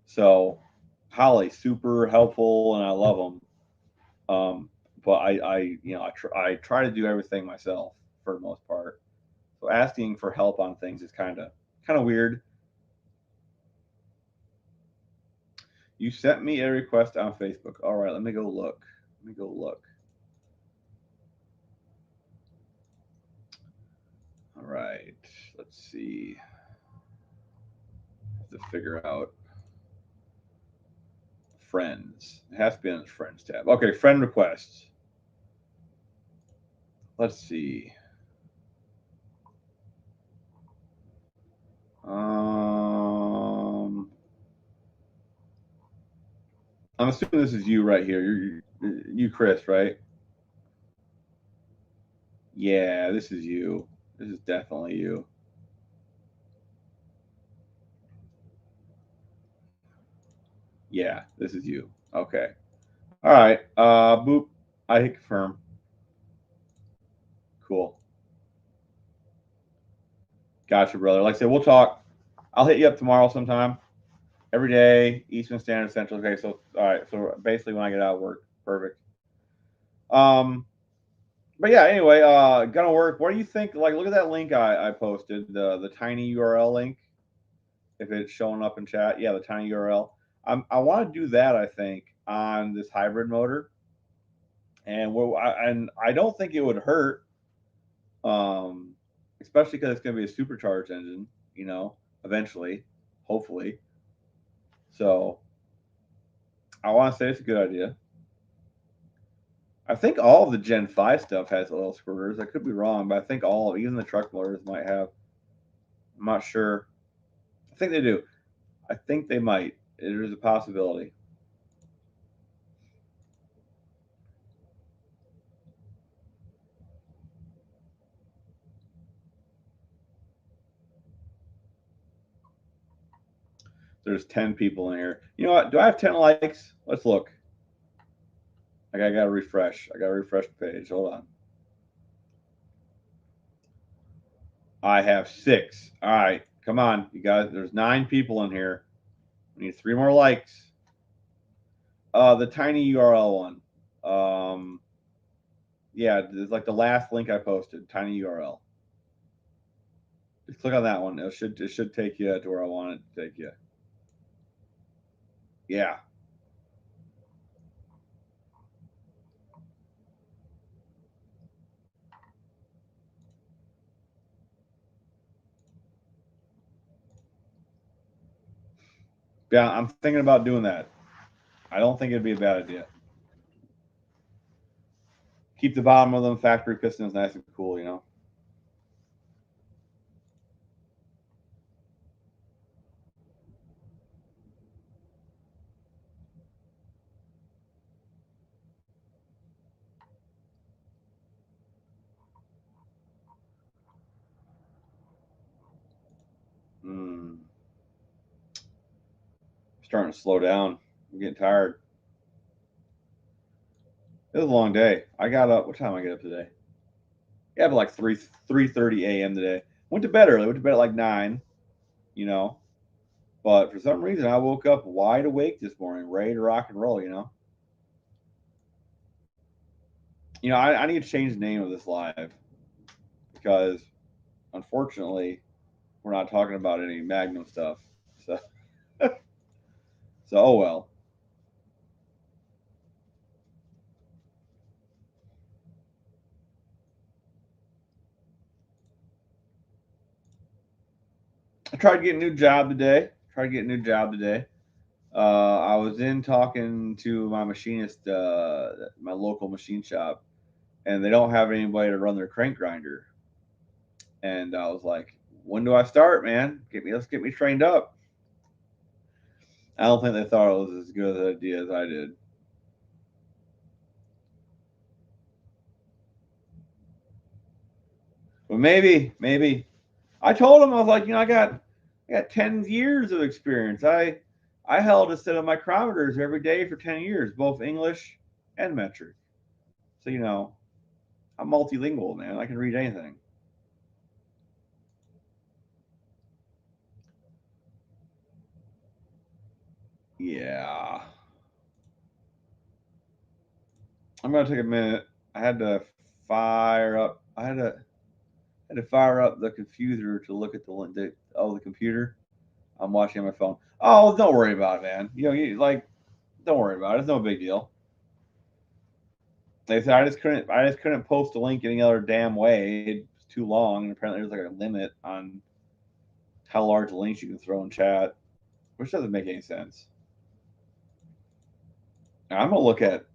So, Holly, super helpful, and I love them. But I try to do everything myself for the most part. So asking for help on things is kind of weird. You sent me a request on Facebook. All right, let me go look. Let me go look. All right, let's see. I have to figure out friends. It has to be on the friends tab. Okay, friend requests. Let's see. I'm assuming this is you right here. You Chris, right? Yeah, this is you. This is definitely you. Yeah, this is you. Okay. All right. Boop. I hit confirm. Cool. Gotcha, brother. Like I said, we'll talk. I'll hit you up tomorrow sometime. Every day, Eastern Standard Central. Okay, so all right. So basically, when I get out of work, perfect. Um, but yeah. Anyway, gonna work. What do you think? Like, look at that link I posted. The tiny URL link. If it's showing up in chat, yeah, the tiny URL. I want to do that. I think on this hybrid motor, and I don't think it would hurt, um, especially because it's going to be a supercharged engine. You know, eventually, hopefully. So I want to say it's a good idea. I think all of the Gen 5 stuff has oil squirters. I could be wrong, but I think all, even the truck motors might have. I'm not sure. I think they do. I think they might. There's a possibility. There's 10 people in here. You know what? Do I have 10 likes? Let's look. I gotta refresh. I gotta refresh the page. Hold on. I have 6. All right. Come on, you guys. There's 9 people in here. We need 3 more likes. The tiny URL one. Yeah, it's like the last link I posted. Tiny URL. Just click on that one. It should take you to where I want it to take you. Yeah. Yeah, I'm thinking about doing that. I don't think it'd be a bad idea. Keep the bottom of them factory pistons nice and cool, you know. Mm, starting to slow down. I'm getting tired. It was a long day. I got up. What time I get up today? Yeah, but like 3:30 a.m. today. Went to bed early. Went to bed at like 9. You know, but for some reason I woke up wide awake this morning, ready to rock and roll. I need to change the name of this live because unfortunately we're not talking about any Magnum stuff. So oh well. I tried to get a new job today. I was in talking to my machinist, my local machine shop, and they don't have anybody to run their crank grinder. And I was like, "When do I start, man? Let's get me trained up." I don't think they thought it was as good an idea as I did. But maybe. I told him I was like, I got 10 years of experience. I held a set of micrometers every day for 10 years, both English and metric. So I'm multilingual, man. I can read anything. Yeah. I'm gonna take a minute. I had to fire up. I had to fire up the computer to look at the computer. I'm watching on my phone. Oh, don't worry about it, man. Don't worry about it. It's no big deal. Like I said, I just couldn't post a link any other damn way. It's too long, and apparently there's like a limit on how large links you can throw in chat, which doesn't make any sense. Now, I'm gonna look at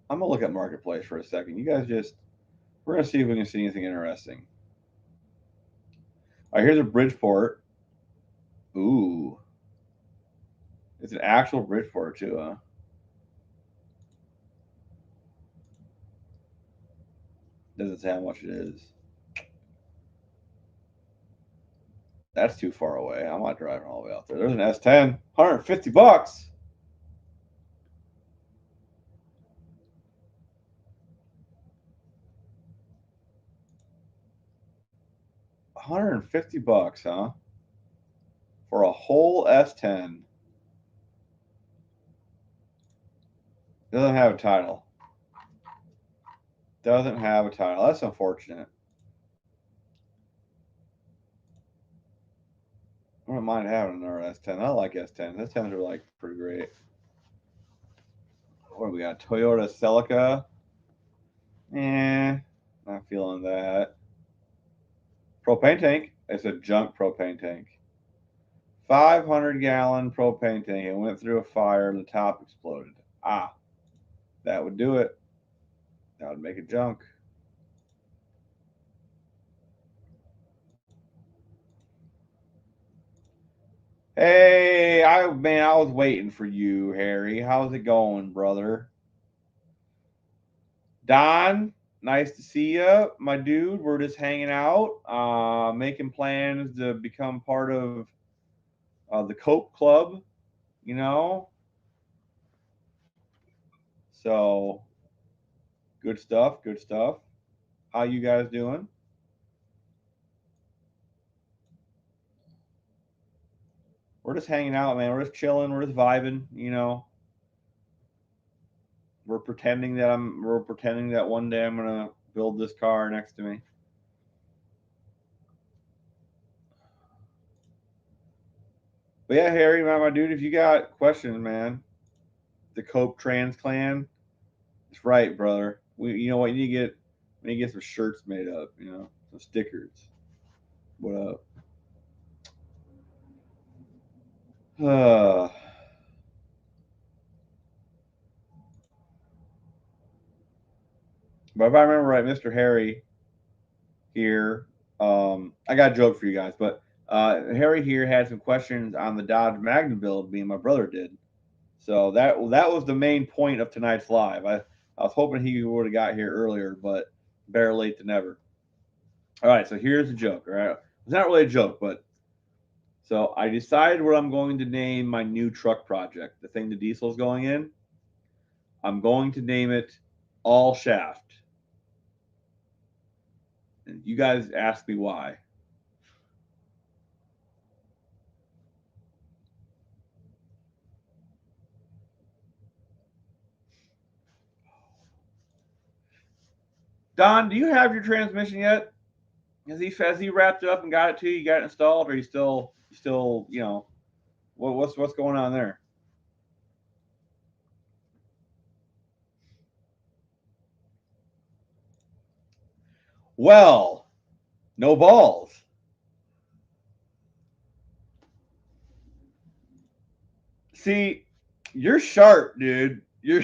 Marketplace for a second. You guys just we're gonna see if we can see anything interesting. All right, here's a Bridgeport. Ooh, it's an actual Bridgeport too, huh? Doesn't say how much it is. That's too far away. I'm not driving all the way out there. There's an S10, $150. $150, huh? For a whole S10. Doesn't have a title. Doesn't have a title. That's unfortunate. I wouldn't mind having another S10. I like S10s. S10s are like pretty great. What do we got? Toyota Celica. Not feeling that. Propane tank. It's a junk propane tank. 500-gallon propane tank. It went through a fire and the top exploded. That would do it. That would make it junk. Hey, I was waiting for you, Harry. How's it going, brother? Don, nice to see you, my dude. We're just hanging out, making plans to become part of the Cope Club. You know, so good stuff. Good stuff. How you guys doing? We're just hanging out, man. We're just chilling. We're just vibing. You know, we're pretending that one day I'm gonna build this car next to me. But yeah, Harry, my dude, if you got questions, man, the Cope Trans Clan, it's right, brother. You know what, we need to get some shirts made up, you know, some stickers. What up? But if I remember right, Mr. Harry here, I got a joke for you guys, but Harry here had some questions on the Dodge Magnum build me and my brother did. So that was the main point of tonight's live. I was hoping he would have got here earlier, but better late than never. All right, so here's a joke. All right, it's not really a joke, but so I decided what I'm going to name my new truck project, the thing the diesel's going in. I'm going to name it All Shaft. And you guys ask me why. Don, do you have your transmission yet? Has he wrapped it up and got it to you? You got it installed, or you still what's going on there? Well, no balls. See, you're sharp, dude. You're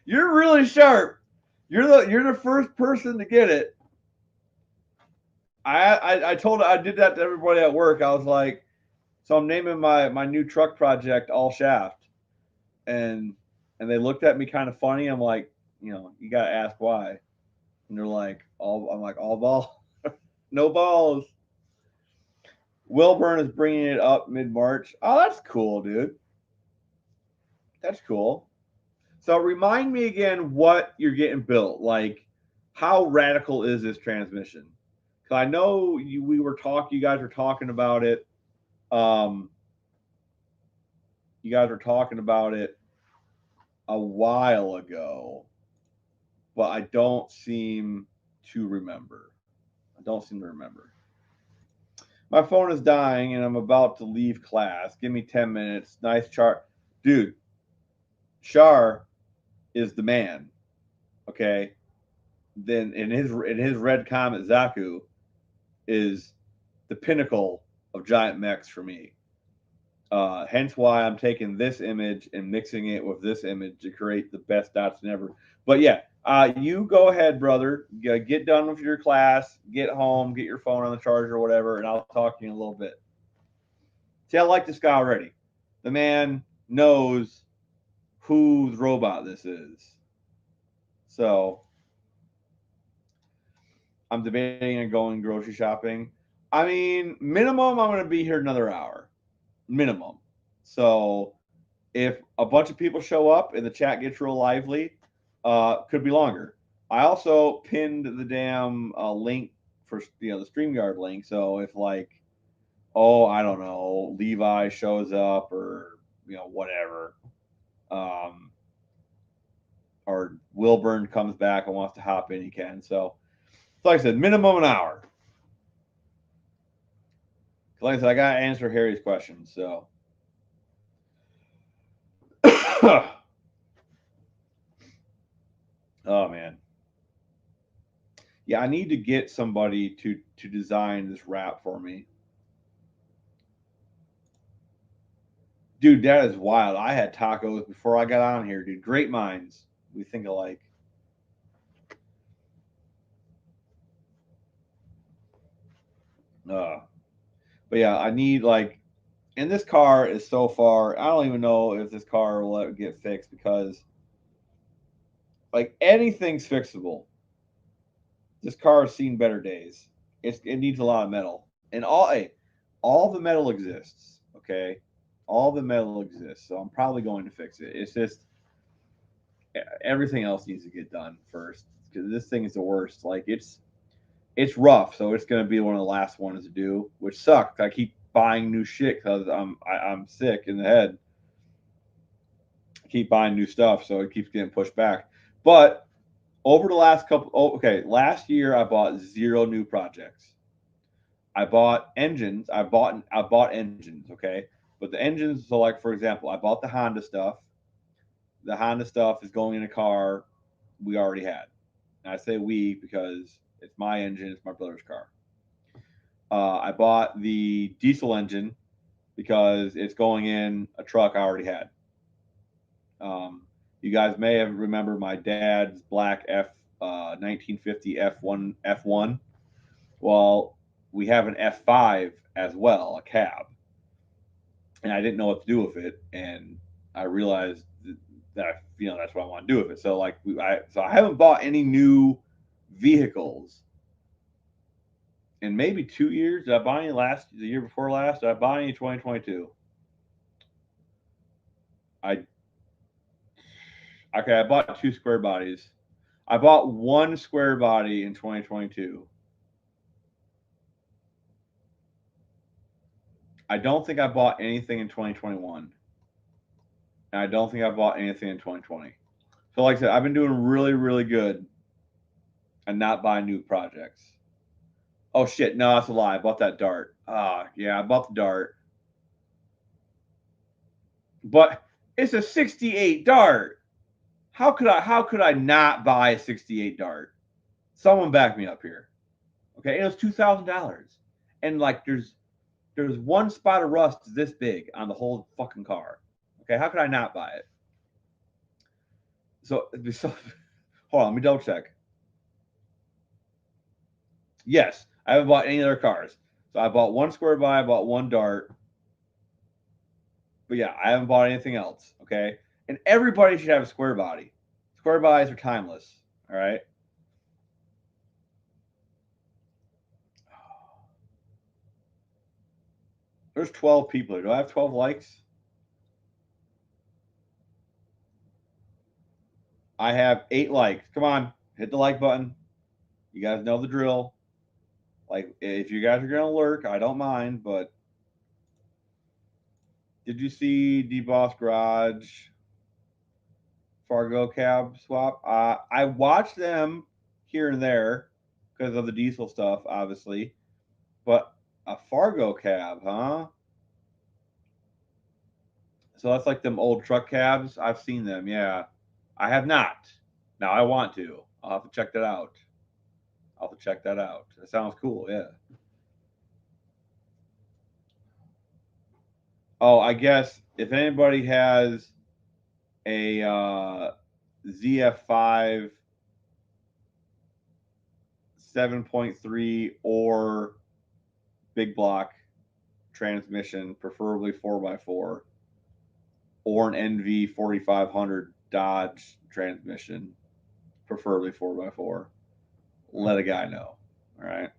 really sharp. You're the first person to get it. I did that to everybody at work. I was like, so I'm naming my new truck project All Shaft, and they looked at me kind of funny. I'm like, you gotta ask why, and they're like, all. I'm like, all ball, no balls. Wilburn is bringing it up mid March. Oh, that's cool, dude. That's cool. So remind me again what you're getting built. Like, how radical is this transmission? Because I know you guys were talking about it. Um, you guys were talking about it a while ago, but I don't seem to remember. I don't seem to remember. My phone is dying and I'm about to leave class. Give me 10 minutes. Nice chart. Dude, Shar is the man. Okay. Then in his red comet, Zaku is the pinnacle of giant mechs for me. Hence why I'm taking this image and mixing it with this image to create the best Datsun ever. But yeah, you go ahead, brother. Get done with your class, get home, get your phone on the charger or whatever, and I'll talk to you in a little bit. See, I like this guy already. The man knows whose robot this is. So I'm debating on going grocery shopping. I mean, minimum, I'm going to be here another hour. Minimum. So if a bunch of people show up and the chat gets real lively, could be longer. I also pinned the damn link for the StreamYard link. So if like, oh, I don't know, Levi shows up or whatever, um, or Wilburn comes back and wants to hop in, he can. So like I said, minimum an hour. Like I said, I got to answer Harry's questions. So. Oh man. Yeah, I need to get somebody to design this wrap for me. Dude, that is wild. I had tacos before I got on here, dude. Great minds. We think alike. But yeah, I need like, and this car is so far. I don't even know if this car will ever get fixed because like anything's fixable. This car has seen better days. It needs a lot of metal, and all the metal exists. Okay, all the metal exists. So I'm probably going to fix it. It's just everything else needs to get done first because this thing is the worst. Like it's rough, so it's gonna be one of the last ones to do, which sucks. I keep buying new shit because I'm sick in the head. I keep buying new stuff, so it keeps getting pushed back. But over the last last year I bought 0 new projects. I bought engines. I bought engines. Okay, but the engines. So like for example, I bought the Honda stuff. The Honda stuff is going in a car we already had. And I say we because it's my engine. It's my brother's car. I bought the diesel engine because it's going in a truck I already had. You guys may have remember my dad's black 1950 F1. Well, we have an F5 as well, a cab, and I didn't know what to do with it, and I realized that that's what I want to do with it. So like I haven't bought any new vehicles in maybe 2 years. Did I buy any the year before last? Did I buy any 2022? I Okay, I bought 2 square bodies. I bought 1 square body in 2022. I don't think I bought anything in 2021. And I don't think I bought anything in 2020. So like I said, I've been doing really, really good and not buying new projects. Oh shit, no, that's a lie. I bought that dart. Yeah, I bought the dart. But it's a 68 dart. How could I not buy a 68 dart? Someone back me up here. Okay, it was $2,000. And like there's one spot of rust this big on the whole fucking car. Okay, how could I not buy it? So hold on, let me double check. Yes, I haven't bought any other cars. So I bought 1 square body, I bought 1 dart. But yeah, I haven't bought anything else. Okay, and everybody should have a square body. Square bodies are timeless. All right. There's 12 people here. Do I have 12 likes? I have 8 likes. Come on, hit the like button. You guys know the drill. Like, if you guys are gonna lurk, I don't mind. But did you see DeBoss Garage Fargo cab swap? I watched them here and there because of the diesel stuff, obviously. But a Fargo cab, huh? So that's like them old truck cabs. I've seen them. Yeah, I have not. Now I want to. I'll have to check that out. I'll have to check that out. That sounds cool. Yeah. Oh, I guess if anybody has a ZF5 7.3 or big block transmission, preferably 4x4, or an NV 4500 Dodge transmission, preferably 4x4, let a guy know. All right.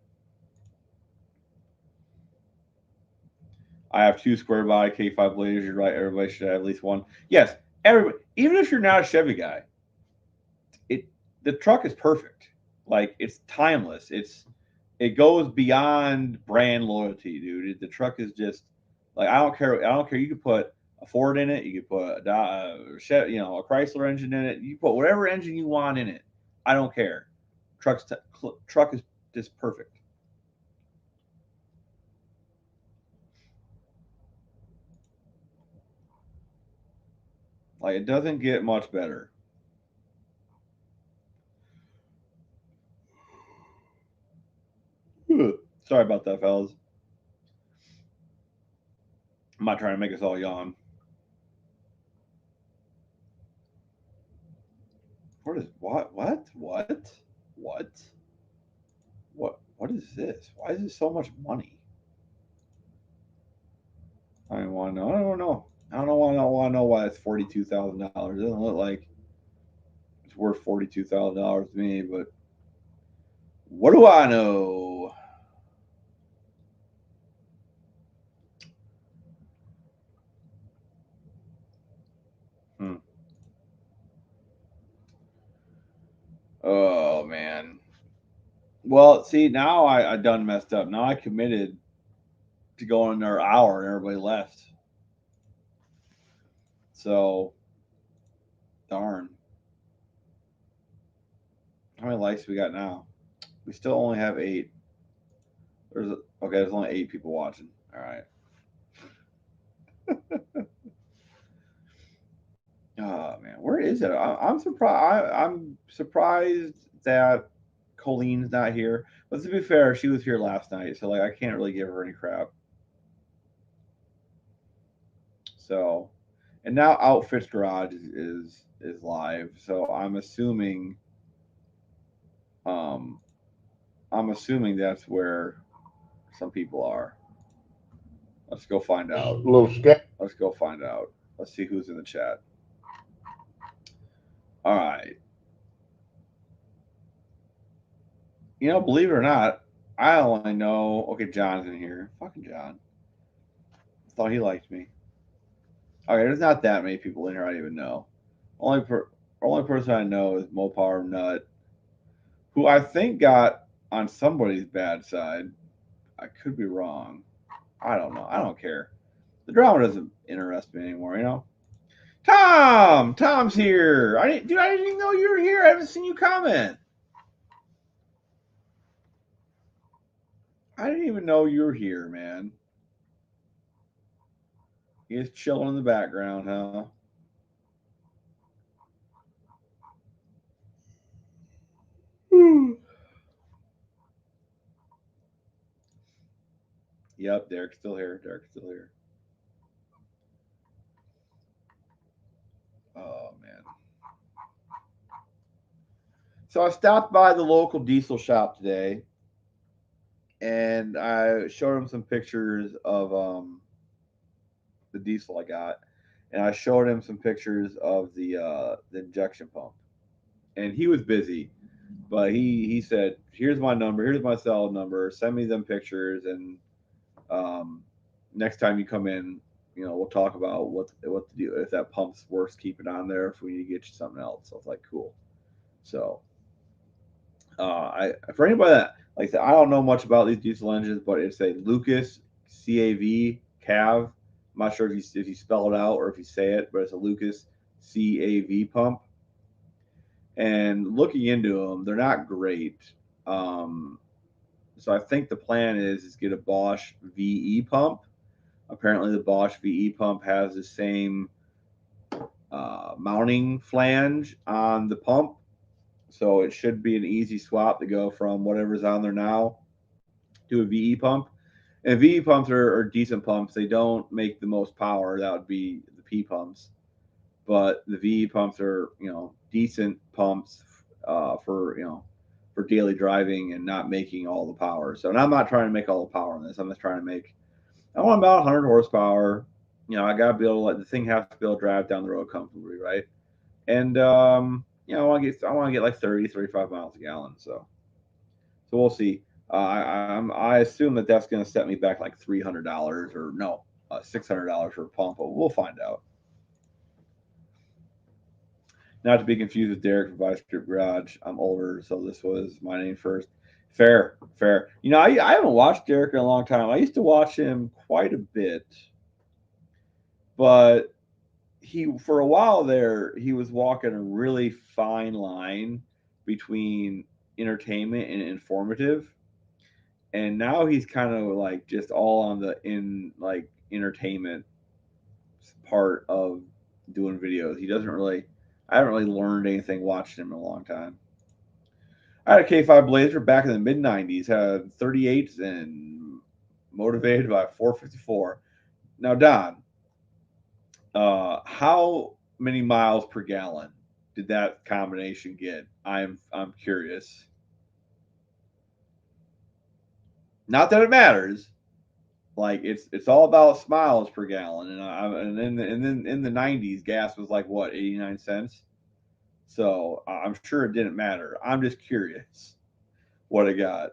I have 2 square body K5 bladers. You're right. Everybody should have at least one. Yes, everybody. Even if you're not a Chevy guy, it the truck is perfect. Like it's timeless. It goes beyond brand loyalty, dude. The truck is just like I don't care. I don't care. You could put a Ford in it. You could put a Chrysler engine in it. You put whatever engine you want in it. I don't care. Truck is just perfect. Like it doesn't get much better. Sorry about that, fellas. I'm not trying to make us all yawn. What is what? What is this? Why is this so much money? I don't want to know. I don't know. I don't want to know why it's $42,000. It doesn't look like it's worth $42,000 to me, but what do I know? Hmm. Oh man. Well, see, now I done messed up. Now I committed to going another hour, and everybody left. So darn. How many likes we got now? We still only have 8. Okay. There's only 8 people watching. All right. Oh man, where is it? I'm surprised. I'm surprised that Colleen's not here. But to be fair, she was here last night, so like I can't really give her any crap. So, and now Outfits Garage is live. So um, I'm assuming that's where some people are. Let's go find out. A little scared. Let's go find out. Let's see who's in the chat. All right. Believe it or not, I only know. Okay, John's in here. Fucking John. Thought he liked me. Okay, there's not that many people in here I even know. Only person I know is Mopar Nut, who I think got on somebody's bad side. I could be wrong. I don't know. I don't care. The drama doesn't interest me anymore. Tom's here. I didn't even know you were here. I haven't seen you comment. I didn't even know you were here, man. He's chilling in the background, huh? Yep, Derek's still here. Derek's still here. Oh man. So I stopped by the local diesel shop today, and I showed him some pictures of the diesel I got, and I showed him some pictures of the injection pump. And he was busy, but he said, "Here's my number. Here's my cell number. Send me them pictures, and um, next time you come in, we'll talk about what to do if that pump's worth keeping on there. If we need to get you something else." So I was like, "Cool." So I for anybody that like I said, I don't know much about these diesel engines, but it's a Lucas CAV. I'm not sure if you spell it out or if you say it, but it's a Lucas CAV pump. And looking into them, they're not great. Um, so I think the plan is get a Bosch VE pump. Apparently, the Bosch VE pump has the same mounting flange on the pump, so it should be an easy swap to go from whatever's on there now to a VE pump. And VE pumps are decent pumps. They don't make the most power. That would be the P pumps. But the VE pumps are, decent pumps for daily driving and not making all the power. So, and I'm not trying to make all the power on this. I'm just trying to make, I want about 100 horsepower. I got to be able to let the thing have to be able to drive down the road comfortably, right? And, I want to get like 30, 35 miles a gallon. So we'll see. I assume that that's going to set me back like $300 or no, $600 for a pump, but we'll find out. Not to be confused with Derek from Vice Grip Garage. I'm older, so this was my name first. Fair, fair. You know, I haven't watched Derek in a long time. I used to watch him quite a bit, but he for a while there he was walking a really fine line between entertainment and informative, and now he's kind of like just all on the in like entertainment part of doing videos. He doesn't really. I haven't really learned anything watching him in a long time. I had a K5 Blazer back in the mid '90s. Had 38s and motivated by 454. Now, Don, how many miles per gallon did that combination get? I'm curious. Not that it matters. Like it's all about miles per gallon, and then in the '90s, gas was like what 89 cents. So I'm sure it didn't matter. I'm just curious what it got.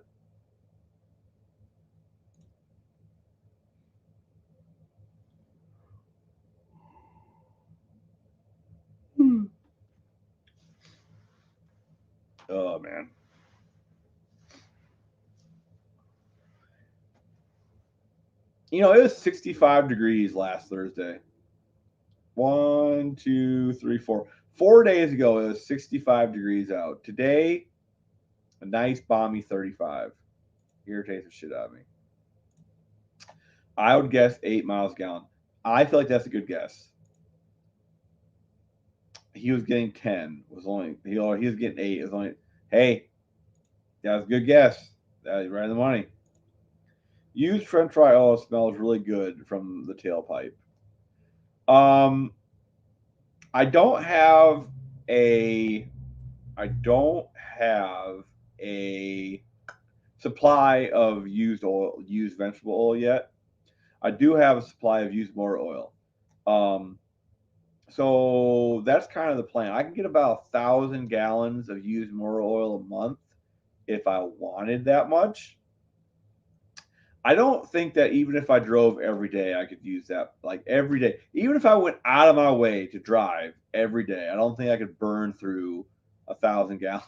Oh man. You know, it was 65 degrees last Thursday. 1, 2, 3, 4. 4 days ago, it was 65 degrees out. Today, a nice balmy 35. Irritates the shit out of me. I would guess 8 miles a gallon. I feel like that's a good guess. He was getting 10. He was getting 8. It was only hey, that was a good guess. That was right in the money. Used French fry oil smells really good from the tailpipe. Um, I don't have a I don't have a supply of used vegetable oil yet. I do have a supply of used motor oil. Um, so that's kind of the plan. I can get about 1,000 gallons of used motor oil a month if I wanted that much. I don't think that even if I drove every day, I could use that like every day. Even if I went out of my way to drive every day, I don't think I could burn through 1,000 gallons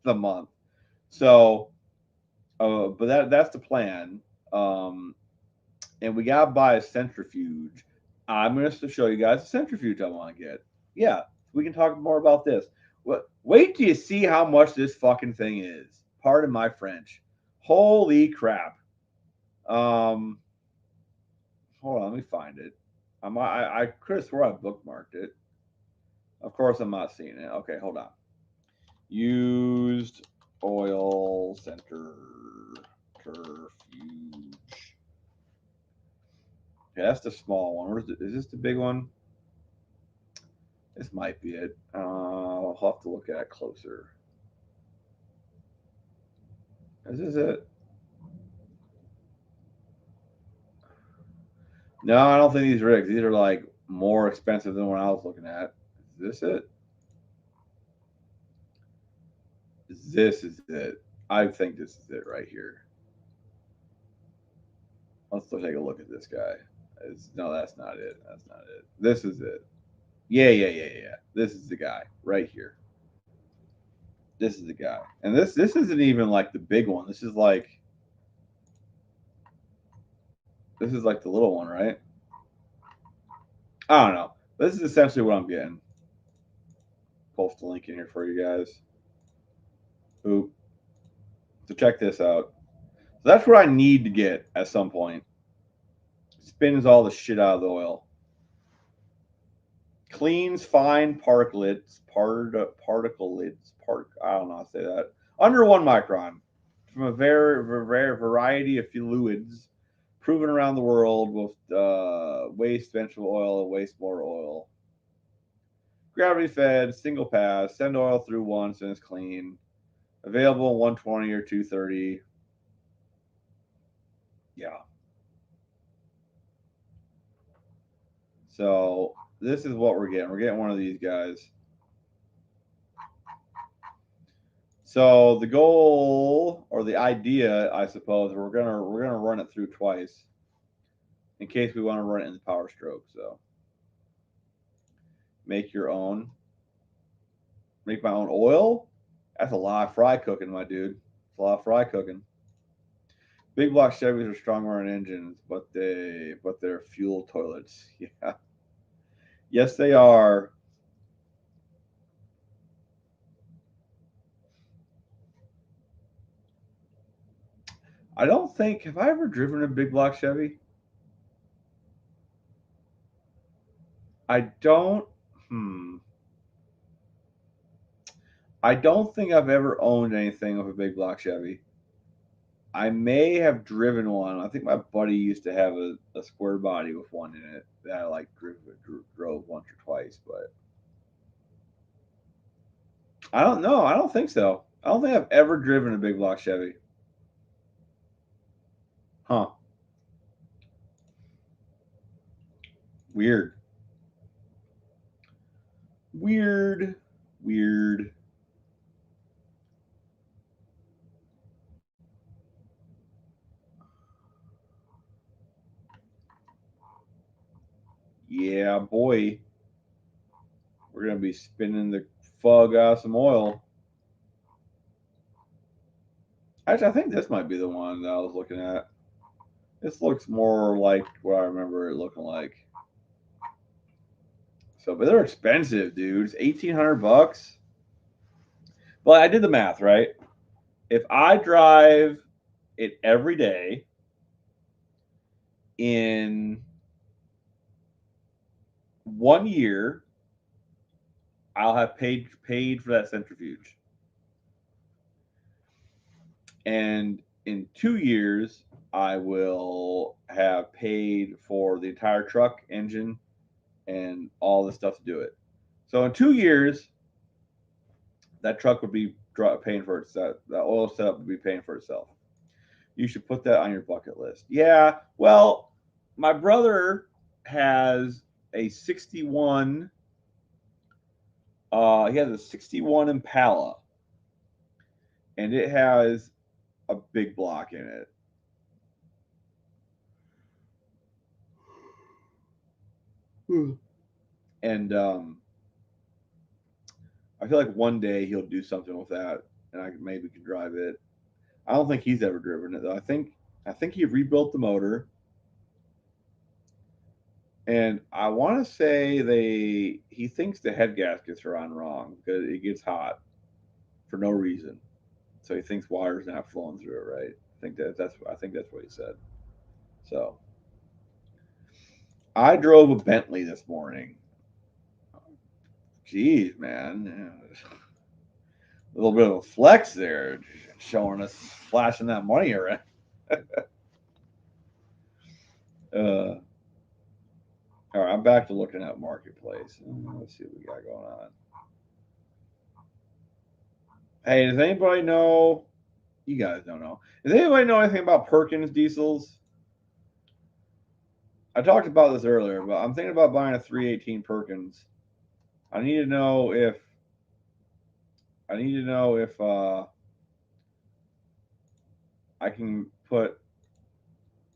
a month. So, but that's the plan. Um, and we gotta buy a centrifuge. I'm gonna show you guys a centrifuge I want to get. Yeah, we can talk more about this. Wait till you see how much this fucking thing is. Pardon my French. Holy crap. Um, Hold on, let me find it. I could have swore I bookmarked it. Of course, I'm not seeing it. Okay, hold on. Used oil center terfuge. Okay, that's the small one. Is this the big one? This might be it. I'll have to look at it closer. Is this it? No, I don't think these rigs. These are like more expensive than what I was looking at. Is this it? This is it. I think this is it right here. Let's take a look at this guy. No, that's not it. That's not it. This is it. Yeah. This is the guy right here. This is the guy. And this isn't even like the big one. This is like the little one, right? I don't know. This is essentially what I'm getting. Post a link in here for you guys. Oop. So check this out. So that's what I need to get at some point. Spins all the shit out of the oil. Cleans fine particulates, I don't know how to say that. Under 1 micron from a very variety of fluids proven around the world with waste vegetable oil and waste motor oil. Gravity fed, single pass, send oil through once and it's clean. Available 120 or 230. Yeah. So this is what we're getting. We're getting one of these guys. So the goal or the idea, I suppose, we're gonna run it through twice. in case we want to run it in the Power Stroke. So make your own. Make my own oil. That's a lot of fry cooking, my dude. It's a lot of fry cooking. Big block Chevys are stronger on engines, but they're fuel toilets. Yeah. Yes, they are. I don't think have I ever driven a big block Chevy? I don't. Hmm. I don't think I've ever owned anything with a big block Chevy. I may have driven one. I think my buddy used to have a square body with one in it that I like drove once or twice, but I don't know. I don't think so. I don't think I've ever driven a big block Chevy. Huh. Weird. Weird. Weird. Yeah, boy. We're going to be spinning the fug out of some oil. Actually, I think this might be the one that I was looking at. This looks more like what I remember it looking like. So, but they're expensive, dude. It's $1,800. But I did the math, right? If I drive it every day in 1 year, I'll have paid for that centrifuge. And in 2 years, I will have paid for the entire truck, engine, and all the stuff to do it. So in 2 years, that truck would be paying for itself. The oil setup would be paying for itself. You should put that on your bucket list. Yeah, well, my brother has a 61. He has a 61 Impala, and it has a big block in it. And I feel like one day he'll do something with that, and I maybe can drive it. I don't think he's ever driven it though. I think he rebuilt the motor, and I want to say he thinks the head gaskets are on wrong because it gets hot for no reason. So he thinks water's not flowing through it right. I think that's what he said. So I drove a Bentley this morning. Jeez, man. A little bit of a flex there, showing us flashing that money around. All right, I'm back to looking at Marketplace. Let's see what we got going on. Hey, does anybody know? You guys don't know. Does anybody know anything about Perkins diesels? I talked about this earlier, but I'm thinking about buying a 318 Perkins. I need to know if I can put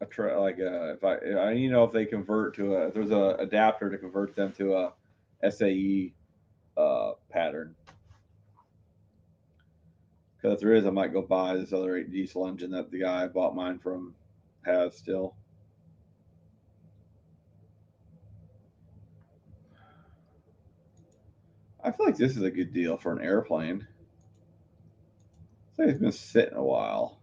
if I need to know if they convert to if there's a adapter to convert them to a SAE pattern. Because if there is, I might go buy this other diesel engine that the guy I bought mine from has still. I feel like this is a good deal for an airplane. I think it's been sitting a while.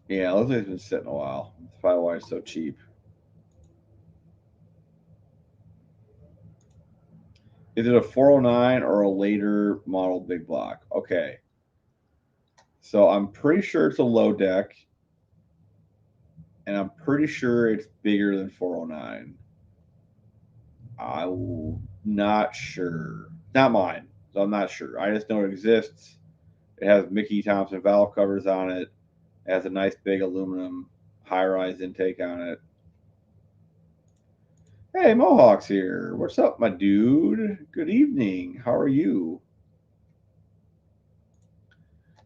Yeah, it looks like it's been sitting a while. That's probably why it's so cheap. Is it a 409 or a later model big block? Okay. So I'm pretty sure it's a low deck, and I'm pretty sure it's bigger than 409. I'm not sure. Not mine. So I'm not sure. I just know it exists. It has Mickey Thompson valve covers on it. It has a nice big aluminum high rise intake on it. Hey, Mohawk's here. What's up, my dude? Good evening. How are you?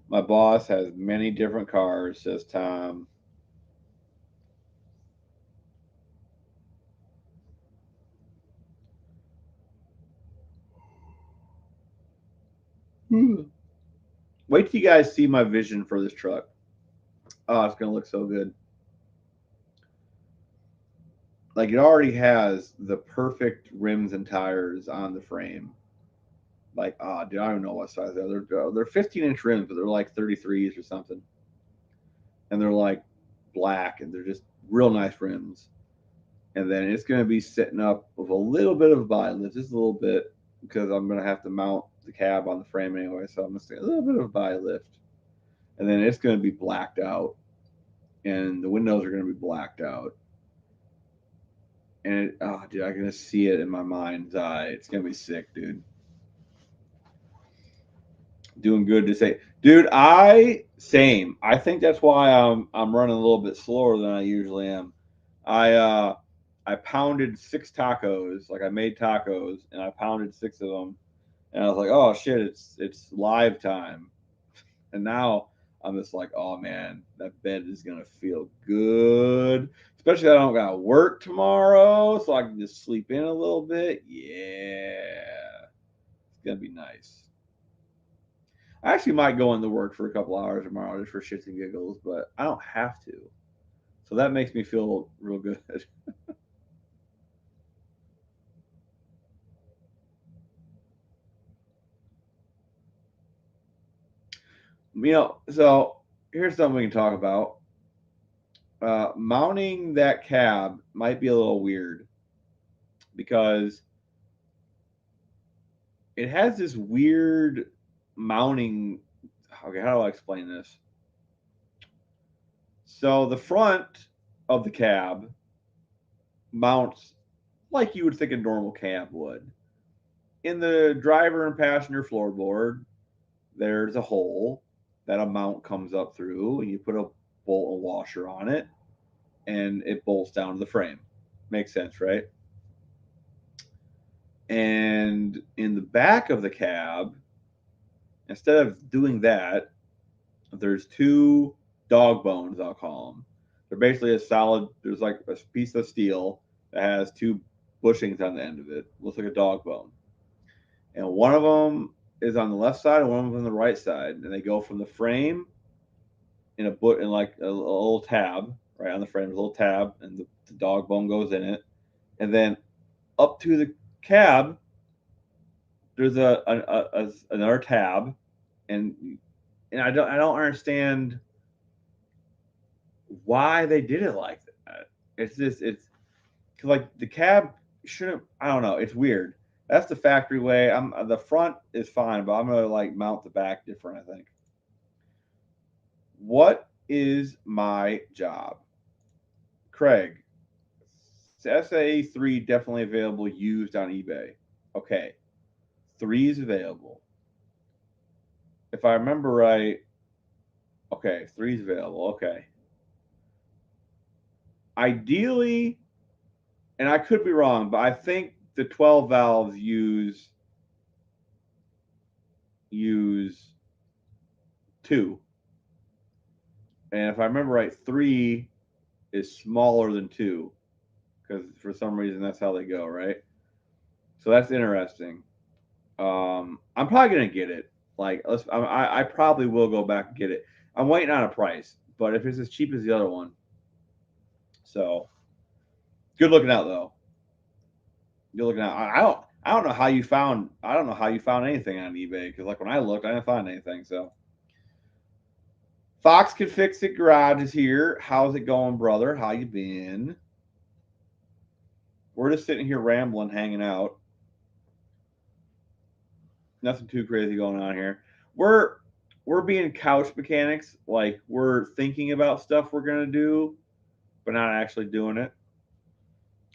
My boss has many different cars, says Tom. Wait till you guys see my vision for this truck. Oh, it's gonna look so good. Like it already has the perfect rims and tires on the frame. Like, dude, I don't know what size they are. They're 15-inch rims, but they're like 33s or something, and they're like black, and they're just real nice rims. And then it's gonna be sitting up with a little bit of a body lift, just a little bit, because I'm gonna have to mount the cab on the frame anyway. So I'm gonna say a little bit of a body lift, and then it's gonna be blacked out, and the windows are gonna be blacked out. And dude, I can just see it in my mind's eye. It's gonna be sick, dude. Doing good to say, dude. Same. I think that's why I'm running a little bit slower than I usually am. I pounded 6 tacos. Like I made tacos and I pounded 6 of them, and I was like, oh shit, it's live time. And now I'm just like, oh man, that bed is gonna feel good. Especially I don't gotta work tomorrow, so I can just sleep in a little bit. Yeah, it's gonna be nice. I actually might go into work for a couple hours tomorrow just for shits and giggles, but I don't have to. So that makes me feel real good. So here's something we can talk about. Mounting that cab might be a little weird because it has this weird mounting. Okay, how do I explain this? So the front of the cab mounts like you would think a normal cab would. In the driver and passenger floorboard, there's a hole that a mount comes up through, and you put a bolt and washer on it, and it bolts down to the frame. Makes sense, right? And in the back of the cab, instead of doing that, there's 2 dog bones, I'll call them. They're basically a solid, there's like a piece of steel that has 2 bushings on the end of it. Looks like a dog bone. And one of them is on the left side and one of them is on the right side. And they go from the frame in like a little tab, right on the frame, a little tab, and the dog bone goes in it. And then up to the cab, there's another tab, and I don't understand why they did it like that. It's just it's like the cab shouldn't. I don't know. It's weird. That's the factory way. I'm the front is fine, but I'm gonna like mount the back different. I think. What is my job, Craig? SA3 definitely available used on eBay. Okay, three is available. If I remember right, okay, three is available. Okay, ideally, and I could be wrong, but I think the 12 valves use two, and if I remember right, three is smaller than two because for some reason that's how they go, right? So that's interesting. I'm probably gonna get it. Like, I probably will go back and get it. I'm waiting on a price, but if it's as cheap as the other one, so good looking out though. Good looking out. I don't know how you found. I don't know how you found anything on eBay because like when I looked, I didn't find anything. So Fox Can Fix It Garage is here. How's it going, brother? How you been? We're just sitting here rambling, hanging out. Nothing too crazy going on here. We're we're being couch mechanics. Like we're thinking about stuff we're gonna do, but not actually doing it.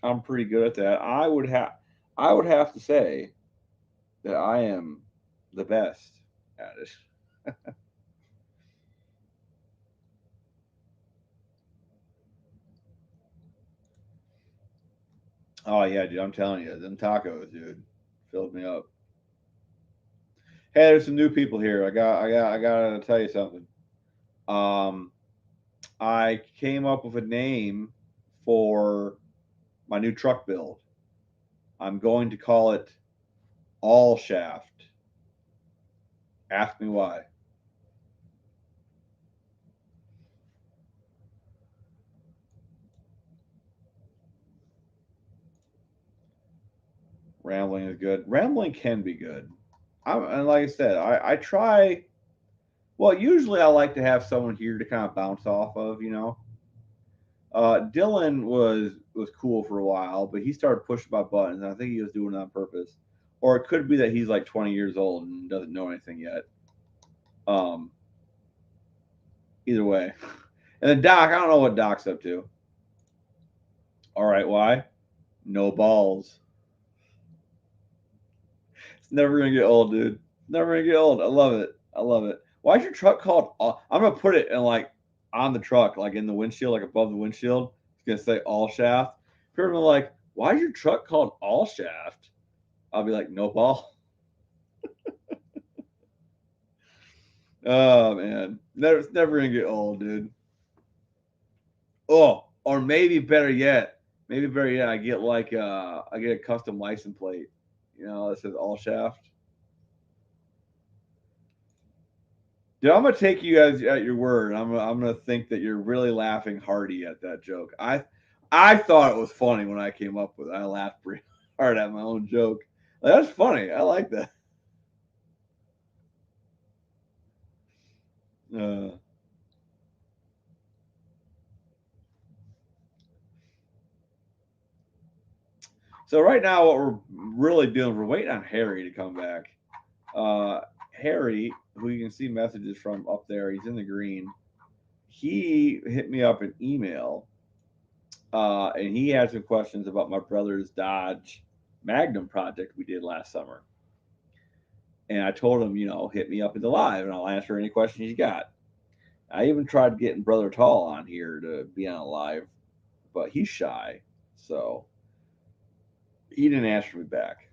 I'm pretty good at that. I would have to say that I am the best at it. Oh yeah, dude, I'm telling you, them tacos, dude, filled me up. Hey, there's some new people here. I gotta tell you something. Um, I came up with a name for my new truck build. I'm going to call it All Shaft. Ask me why. Rambling is good. Rambling can be good. And like I said, I try. Well, usually I like to have someone here to kind of bounce off of. Dylan was cool for a while, but he started pushing my buttons, and I think he was doing it on purpose. Or it could be that he's like 20 years old and doesn't know anything yet. Um, Either way. And then Doc, I don't know what Doc's up to. All right, why? No balls. It's never gonna get old, dude. Never gonna get old. I love it. I love it. Why is your truck called? I'm gonna put it in like on the truck, like in the windshield, like above the windshield. It's gonna say all shaft. People are like, why is your truck called all shaft? I'll be like, no ball. Oh man, never gonna get old, dude. Oh, or maybe better yet, I get a custom license plate, that says all shaft. Dude, I'm gonna take you guys at your word. I'm gonna think that you're really laughing hearty at that joke. I thought it was funny when I came up with it. I laughed pretty hard at my own joke. Like, that's funny. I like that. Uh, so right now, what we're really doing, we're waiting on Harry to come back. Harry, who you can see messages from up there, he's in the green. He hit me up an email, and he had some questions about my brother's Dodge Magnum project we did last summer. And I told him, hit me up in the live, and I'll answer any questions you got. I even tried getting Brother Tall on here to be on a live, but he's shy, so he didn't answer me back.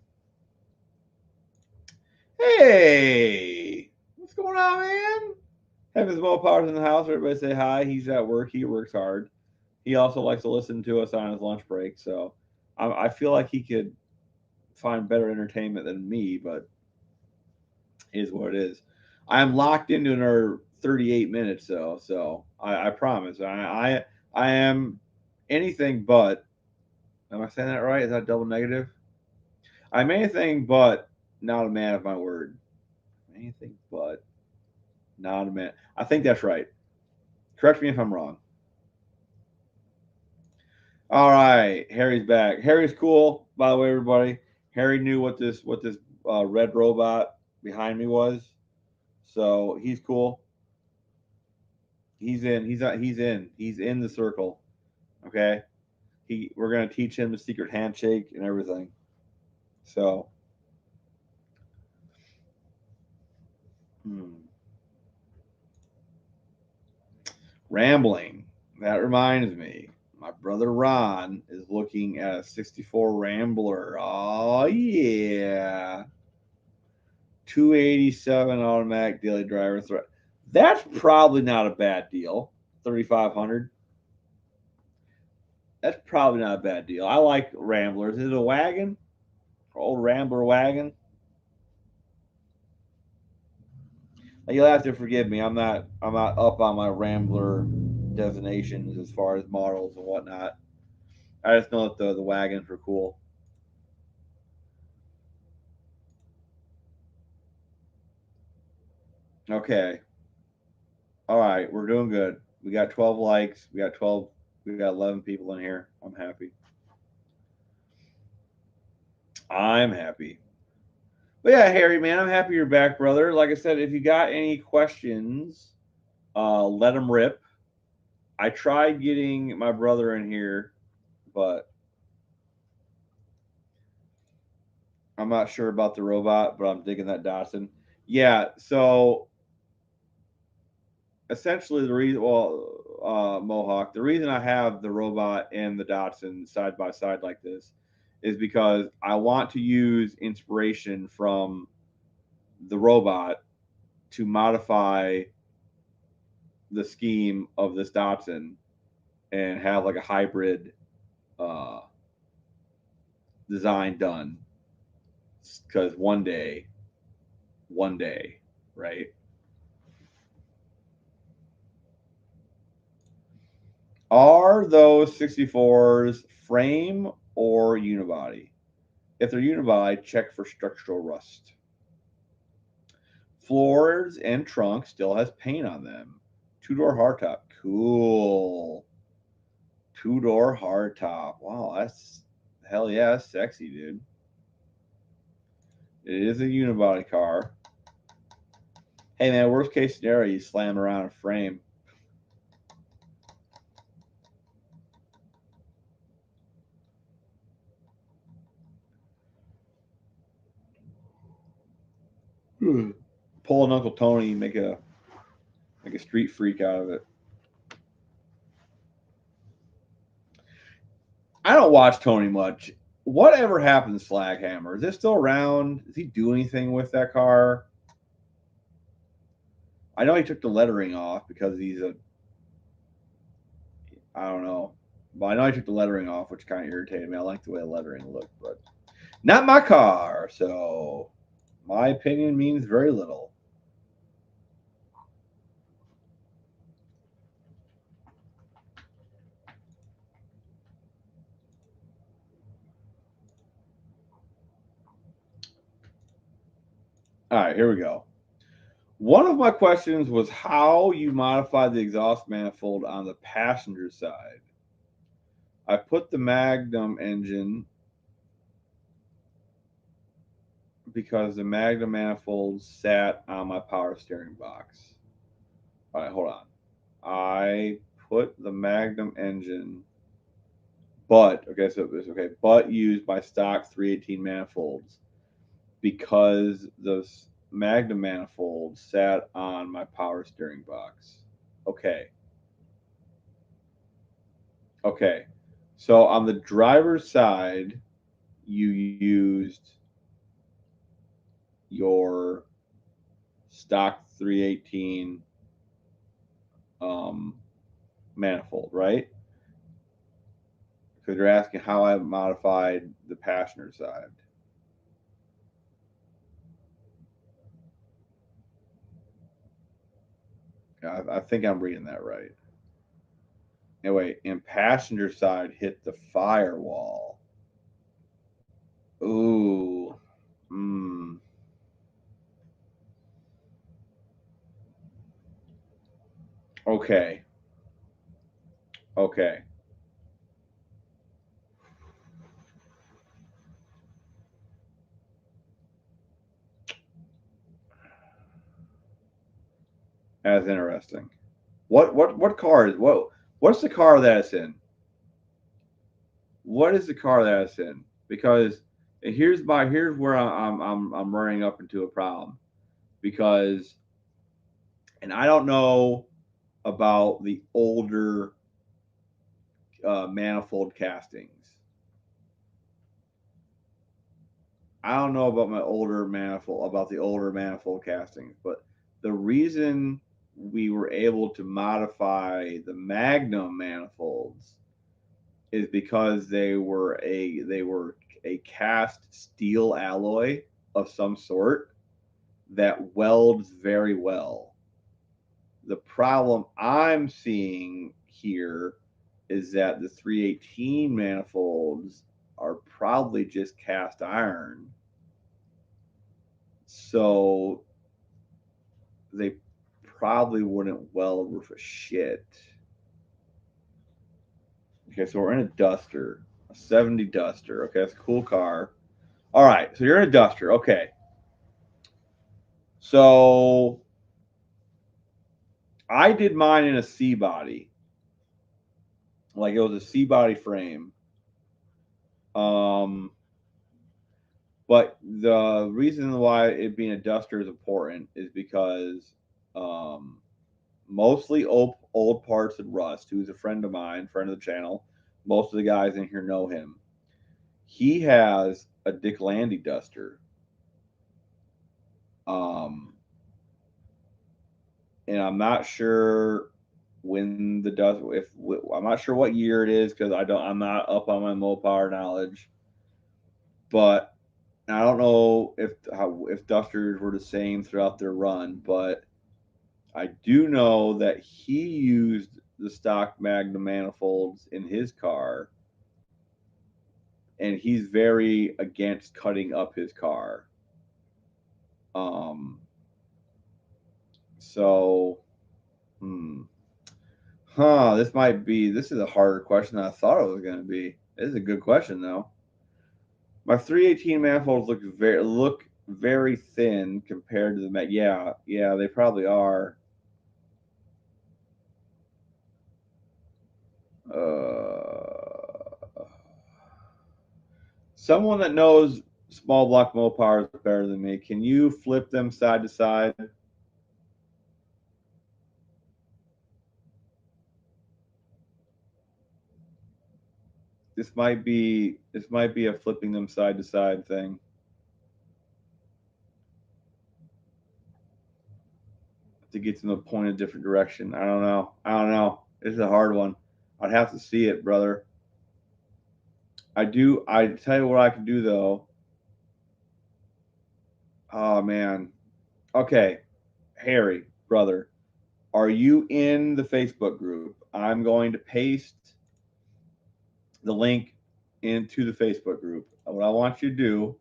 Hey, what's going on, man? Heavens Mo Powers in the house. Everybody say hi. He's at work. He works hard. He also likes to listen to us on his lunch break. So I feel like he could find better entertainment than me, but it is what it is. I am locked into another 38 minutes, though. So I promise. I am anything but. Am I saying that right? Is that double negative? I'm anything but not a man of my word. Anything but not a man. I think that's right. Correct me if I'm wrong. All right, Harry's back. Harry's cool, by the way, everybody. Harry knew what this red robot behind me was, so he's cool. He's in. He's in. He's in the circle. Okay. We're gonna teach him the secret handshake and everything. So, hmm. Rambling. That reminds me. My brother Ron is looking at a 64 Rambler. Oh yeah. 287 automatic daily driver threat. That's probably not a bad deal. 3,500. That's probably not a bad deal. I like Ramblers. Is it a wagon? Old Rambler wagon? You'll have to forgive me. I'm not up on my Rambler designations as far as models and whatnot. I just know that the wagons were cool. Okay. All right, we're doing good. We got 12 likes. We got 12. We got 11 people in here. I'm happy. I'm happy. But yeah, Harry, man, I'm happy you're back, brother. Like I said, if you got any questions, let them rip. I tried getting my brother in here, but I'm not sure about the robot, but I'm digging that Datsun. Yeah, so essentially the reason, well, Mohawk, the reason I have the robot and the Datsun side by side like this is because I want to use inspiration from the robot to modify the scheme of this Datsun and have like a hybrid uh, design done. Because one day, right? Are those 64s frame or unibody? If they're unibody, check for structural rust. Floors and trunk still has paint on them. Two-door hardtop. Cool. Two-door hardtop. Wow, that's hell yeah, that's sexy, dude. It is a unibody car. Hey man, worst case scenario, you slam around a frame. Pull an Uncle Tony, make a street freak out of it. I don't watch Tony much. Whatever happened to Slaghammer? Is it still around? Does he do anything with that car? I know he took the lettering off because he's a. I don't know. But I know he took the lettering off, which kind of irritated me. I like the way the lettering looked, but not my car. So my opinion means very little. All right, here we go. One of my questions was how you modify the exhaust manifold on the passenger side. I put the Magnum engine because the Magnum manifold sat on my power steering box. All right, hold on. I put the Magnum engine, but okay, so it's okay, but used my stock 318 manifolds because those Magnum manifolds sat on my power steering box. Okay. Okay. So on the driver's side, you used your stock 318 um, manifold, right? Because you're asking how I modified the passenger side. I think I'm reading that right. Anyway, and passenger side hit the firewall. Ooh. Hmm. Okay. Okay. That's interesting. What car is what's the car that's in? What is the car that's in? Because here's where I'm running up into a problem because and I don't know about the older manifold castings. I don't know about the older manifold castings, but the reason we were able to modify the Magnum manifolds is because they were a cast steel alloy of some sort that welds very well. The problem I'm seeing here is that the 318 manifolds are probably just cast iron. So they probably wouldn't weld worth a shit. Okay, so we're in a Duster, a 70 Duster. Okay, that's a cool car. All right, so you're in a Duster. Okay. So I did mine in a C body. Like it was a C body frame. Um, but the reason why it being a Duster is important is because um, mostly old parts and Rust, who's a friend of mine, friend of the channel. Most of the guys in here know him. He has a Dick Landy Duster. Um, and I'm not sure when the dust. If I'm not sure what year it is because I'm not up on my Mopar knowledge. But I don't know if dusters were the same throughout their run. But I do know that he used the stock Magnum manifolds in his car, and he's very against cutting up his car. Um, so, hmm. This is a harder question than I thought it was going to be. This is a good question, though. My 318 manifolds look very thin compared to the Met. Yeah, they probably are. Uh, Someone that knows small block Mopars better than me, can you flip them side to side? This might be a flipping them side to side thing. To get them to point a different direction. I don't know. This is a hard one. I'd have to see it, brother. I do. I tell you what I can do though. Oh man. Okay, Harry, brother, are you in the Facebook group? I'm going to paste the link into the Facebook group. What I want you to do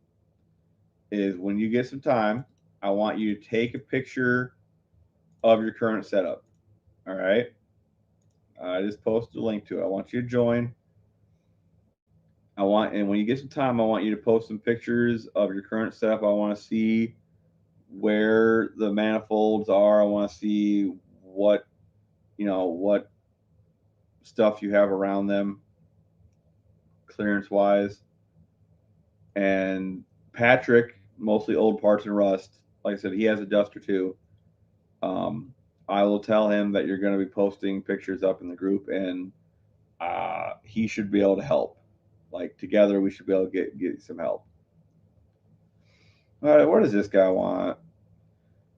is when you get some time, I want you to take a picture of your current setup. All right. I just posted a link to it. I want you to join. And when you get some time, I want you to post some pictures of your current setup. I want to see where the manifolds are. I want to see what stuff you have around them, clearance wise. And Patrick, mostly old parts and rust. Like I said, he has a duster too. Um, I will tell him that you're going to be posting pictures up in the group, and he should be able to help. Like together, we should be able to get some help. All right, what does this guy want?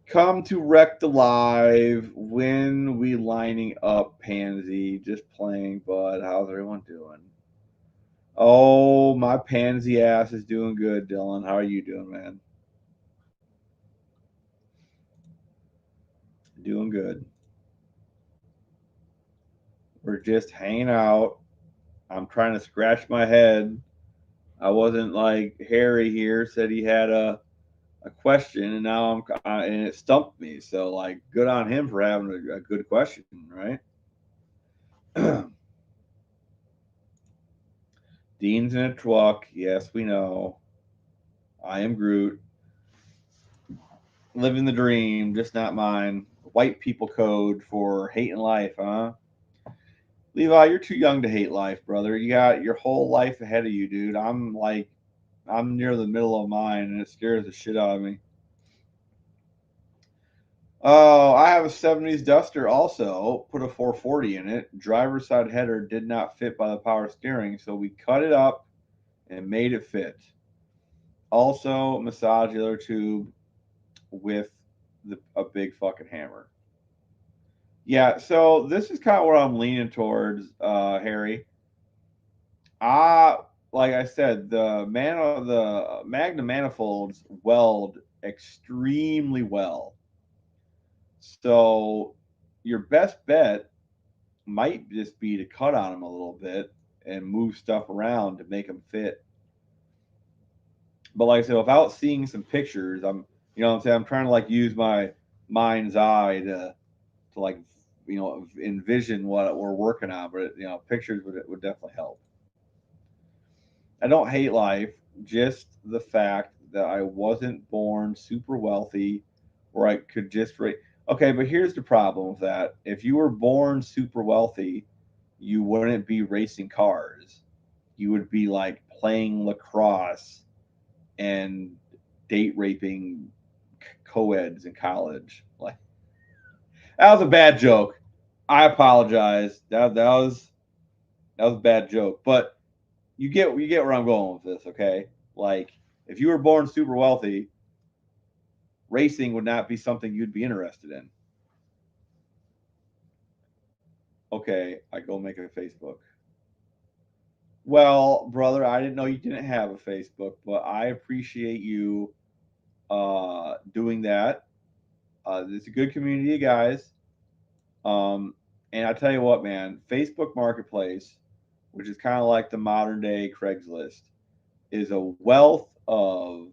Come to wreck the live. When we lining up, Pansy? Just playing, bud. How's everyone doing? Oh, my pansy ass is doing good, Dylan. How are you doing, man? Doing good. We're just hanging out. I'm trying to scratch my head. I wasn't like Harry here said he had a question, and now and it stumped me. So like, good on him for having a good question, right? Dean's in a truck. Yes, we know. I am Groot. Living the dream, just not mine. White people code for hating life, huh? Levi, you're too young to hate life, brother. You got your whole life ahead of you, dude. I'm near the middle of mine, and it scares the shit out of me. Oh, I have a 70s Duster also. Put a 440 in it. Driver's side header did not fit by the power steering, so we cut it up and made it fit. Also, massage the other tube with a big fucking hammer. Yeah, so this is kind of where I'm leaning towards, Harry. Like I said, the Magnum manifolds weld extremely well. So your best bet might just be to cut on them a little bit and move stuff around to make them fit. But like I said, without seeing some pictures, what I'm saying, I'm trying to like use my mind's eye to like, envision what we're working on. But pictures would definitely help. I don't hate life, just the fact that I wasn't born super wealthy where I could just rate. Okay, but here's the problem with that. If you were born super wealthy, you wouldn't be racing cars. You would be like playing lacrosse and date raping co-eds in college. Like, that was a bad joke. I apologize. That was a bad joke. But you get where I'm going with this, okay? Like, if you were born super wealthy, racing would not be something you'd be interested in. Okay, I go make a Facebook. Well, brother, I didn't know you didn't have a Facebook, but I appreciate you doing that. It's a good community of guys. Um, and I tell you what, man, Facebook Marketplace, which is kind of like the modern day Craigslist, is a wealth of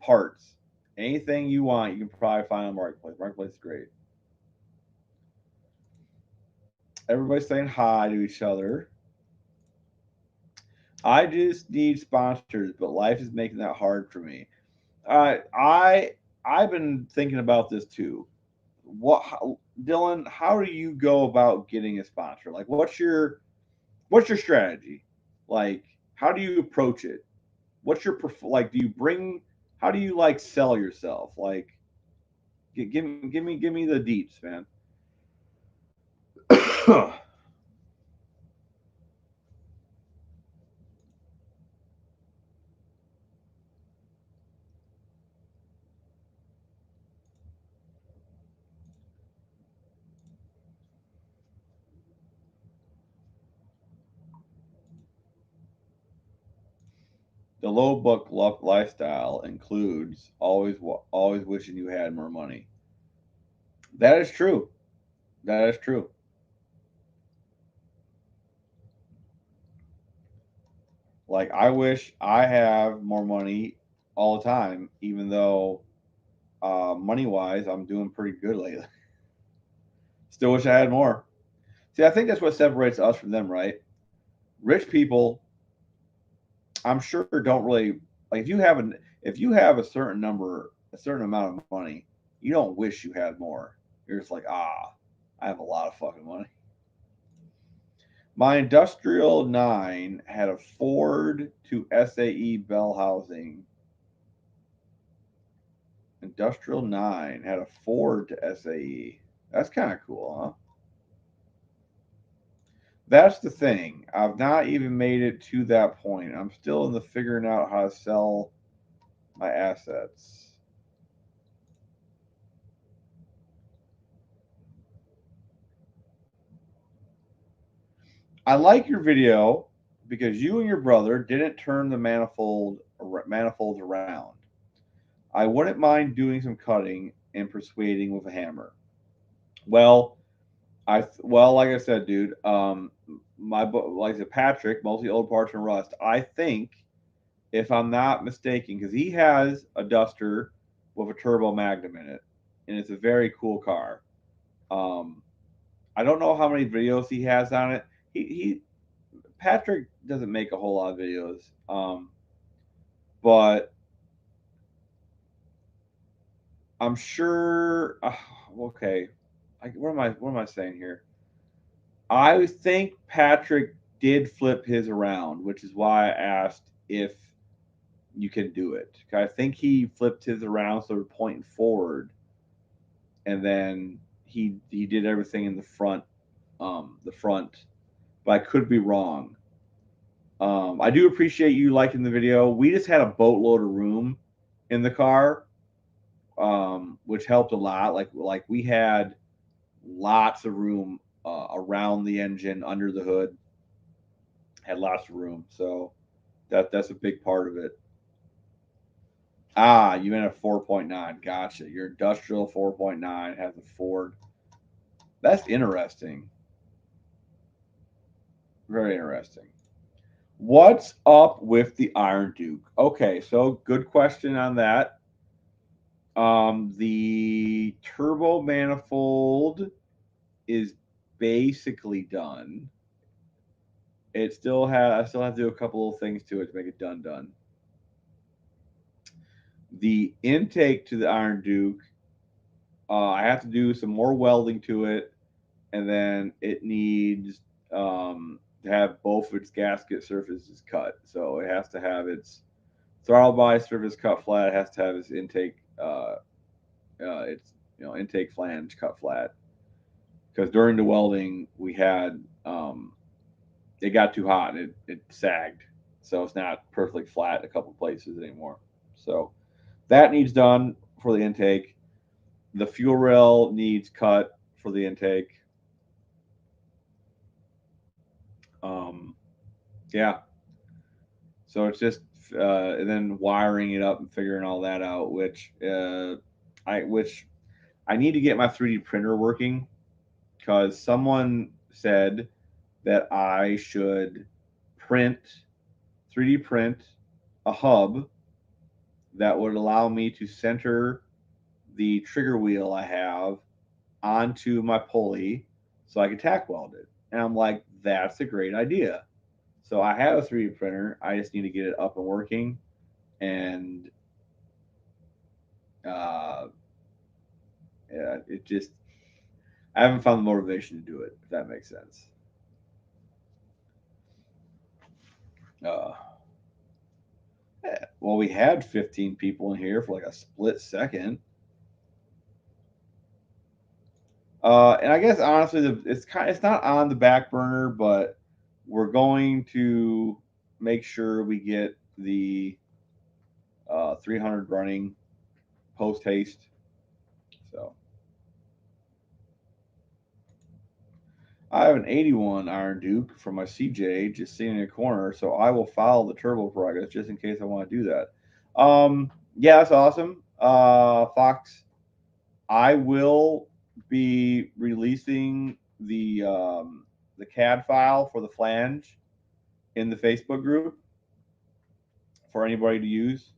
parts. Anything you want, you can probably find on Marketplace. Marketplace is great. Everybody's saying hi to each other. I just need sponsors, but life is making that hard for me. I I've been thinking about this too. Dylan? How do you go about getting a sponsor? Like, what's your strategy? Like, how do you approach it? What's your like? Do you bring? How do you like sell yourself? Like, give me the deets, man. The low book lifestyle includes always wishing you had more money. That is true. That is true. Like, I wish I have more money all the time, even though money wise I'm doing pretty good lately. Still wish I had more. See, I think that's what separates us from them, right? Rich people, I'm sure, don't really like if you have a certain amount of money, you don't wish you had more. You're just like, I have a lot of fucking money. My industrial nine had a Ford to SAE Bell housing. Industrial nine had a Ford to SAE. That's kind of cool, huh? That's the thing. I've not even made it to that point. I'm still in the figuring out how to sell my assets. I like your video because you and your brother didn't turn the manifolds around. I wouldn't mind doing some cutting and persuading with a hammer. Well, like I said, dude. Like I said, Patrick, mostly old parts and rust. I think, if I'm not mistaken, because he has a Duster with a turbo Magnum in it, and it's a very cool car. Um, I don't know how many videos he has on it. He Patrick doesn't make a whole lot of videos, but I'm sure. Okay, what am I saying here? I think Patrick did flip his around, which is why I asked if you can do it. I think he flipped his around so we're pointing forward, and then he did everything in the front. But I could be wrong. I do appreciate you liking the video. We just had a boatload of room in the car, which helped a lot. Like we had lots of room around the engine, under the hood, had lots of room. So that's a big part of it. Ah, you meant a 4.9. Gotcha. Your industrial 4.9 has a Ford. That's interesting. Very interesting. What's up with the Iron Duke? Okay, so good question on that. The turbo manifold is basically done. I still have to do a couple of things to it to make it done. The intake to the Iron Duke, I have to do some more welding to it, and then it needs to have both its gasket surfaces cut. So it has to have its throttle body surface cut flat. It has to have its intake flange cut flat. Because during the welding we had it got too hot and it sagged, so it's not perfectly flat in a couple places anymore. So that needs done for the intake. The fuel rail needs cut for the intake. Yeah. So it's just and then wiring it up and figuring all that out, which I need to get my 3D printer working because someone said that I should print 3D print a hub that would allow me to center the trigger wheel I have onto my pulley so I can tack weld it. And I'm like, that's a great idea. So I have a 3D printer. I just need to get it up and working. And uh, yeah, it just, I haven't found the motivation to do it, if that makes sense. Uh, well, we had 15 people in here for like a split second. And I guess honestly, it's not on the back burner, but we're going to make sure we get the 300 running post haste. So I have an 81 Iron Duke from my CJ just sitting in a corner, so I will follow the turbo progress just in case I want to do that. Yeah, that's awesome. Fox, I will be releasing the CAD file for the flange in the Facebook group for anybody to use.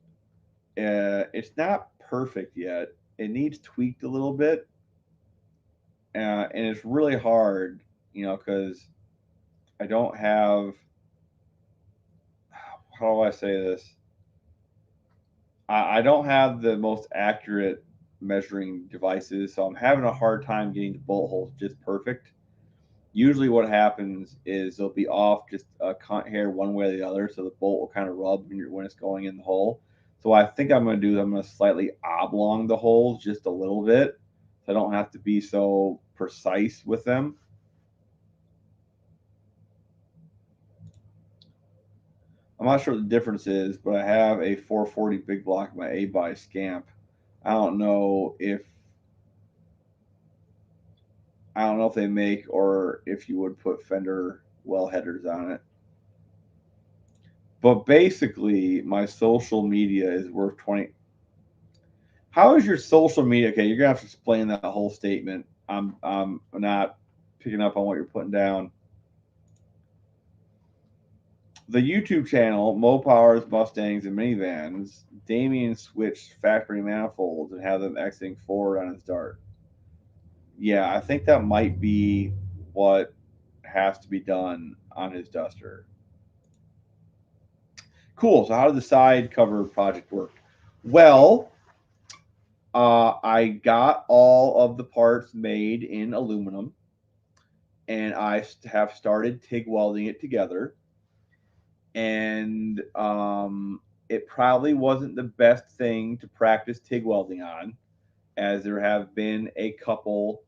It's not perfect yet. It needs tweaked a little bit, and it's really hard, because I don't have. How do I say this? I don't have the most accurate measuring devices, so I'm having a hard time getting the bolt holes just perfect. Usually, what happens is they'll be off just a cunt hair one way or the other, so the bolt will kind of rub when it's going in the hole. So what I think I'm going to do is I'm going to slightly oblong the holes just a little bit, so I don't have to be so precise with them. I'm not sure what the difference is, but I have a 440 big block in my A-by Scamp. I don't know if they make or if you would put fender well headers on it. But basically, my social media is worth 20. How is your social media? Okay, you're gonna have to explain that whole statement. I'm not picking up on what you're putting down. The YouTube channel, Mo Powers, Mustangs, and Minivans, Damien switched factory manifolds and have them exiting forward on his dart. Yeah, I think that might be what has to be done on his duster. Cool. So how did the side cover project work? Well, I got all of the parts made in aluminum, and I have started TIG welding it together. And it probably wasn't the best thing to practice TIG welding on, as there have been a couple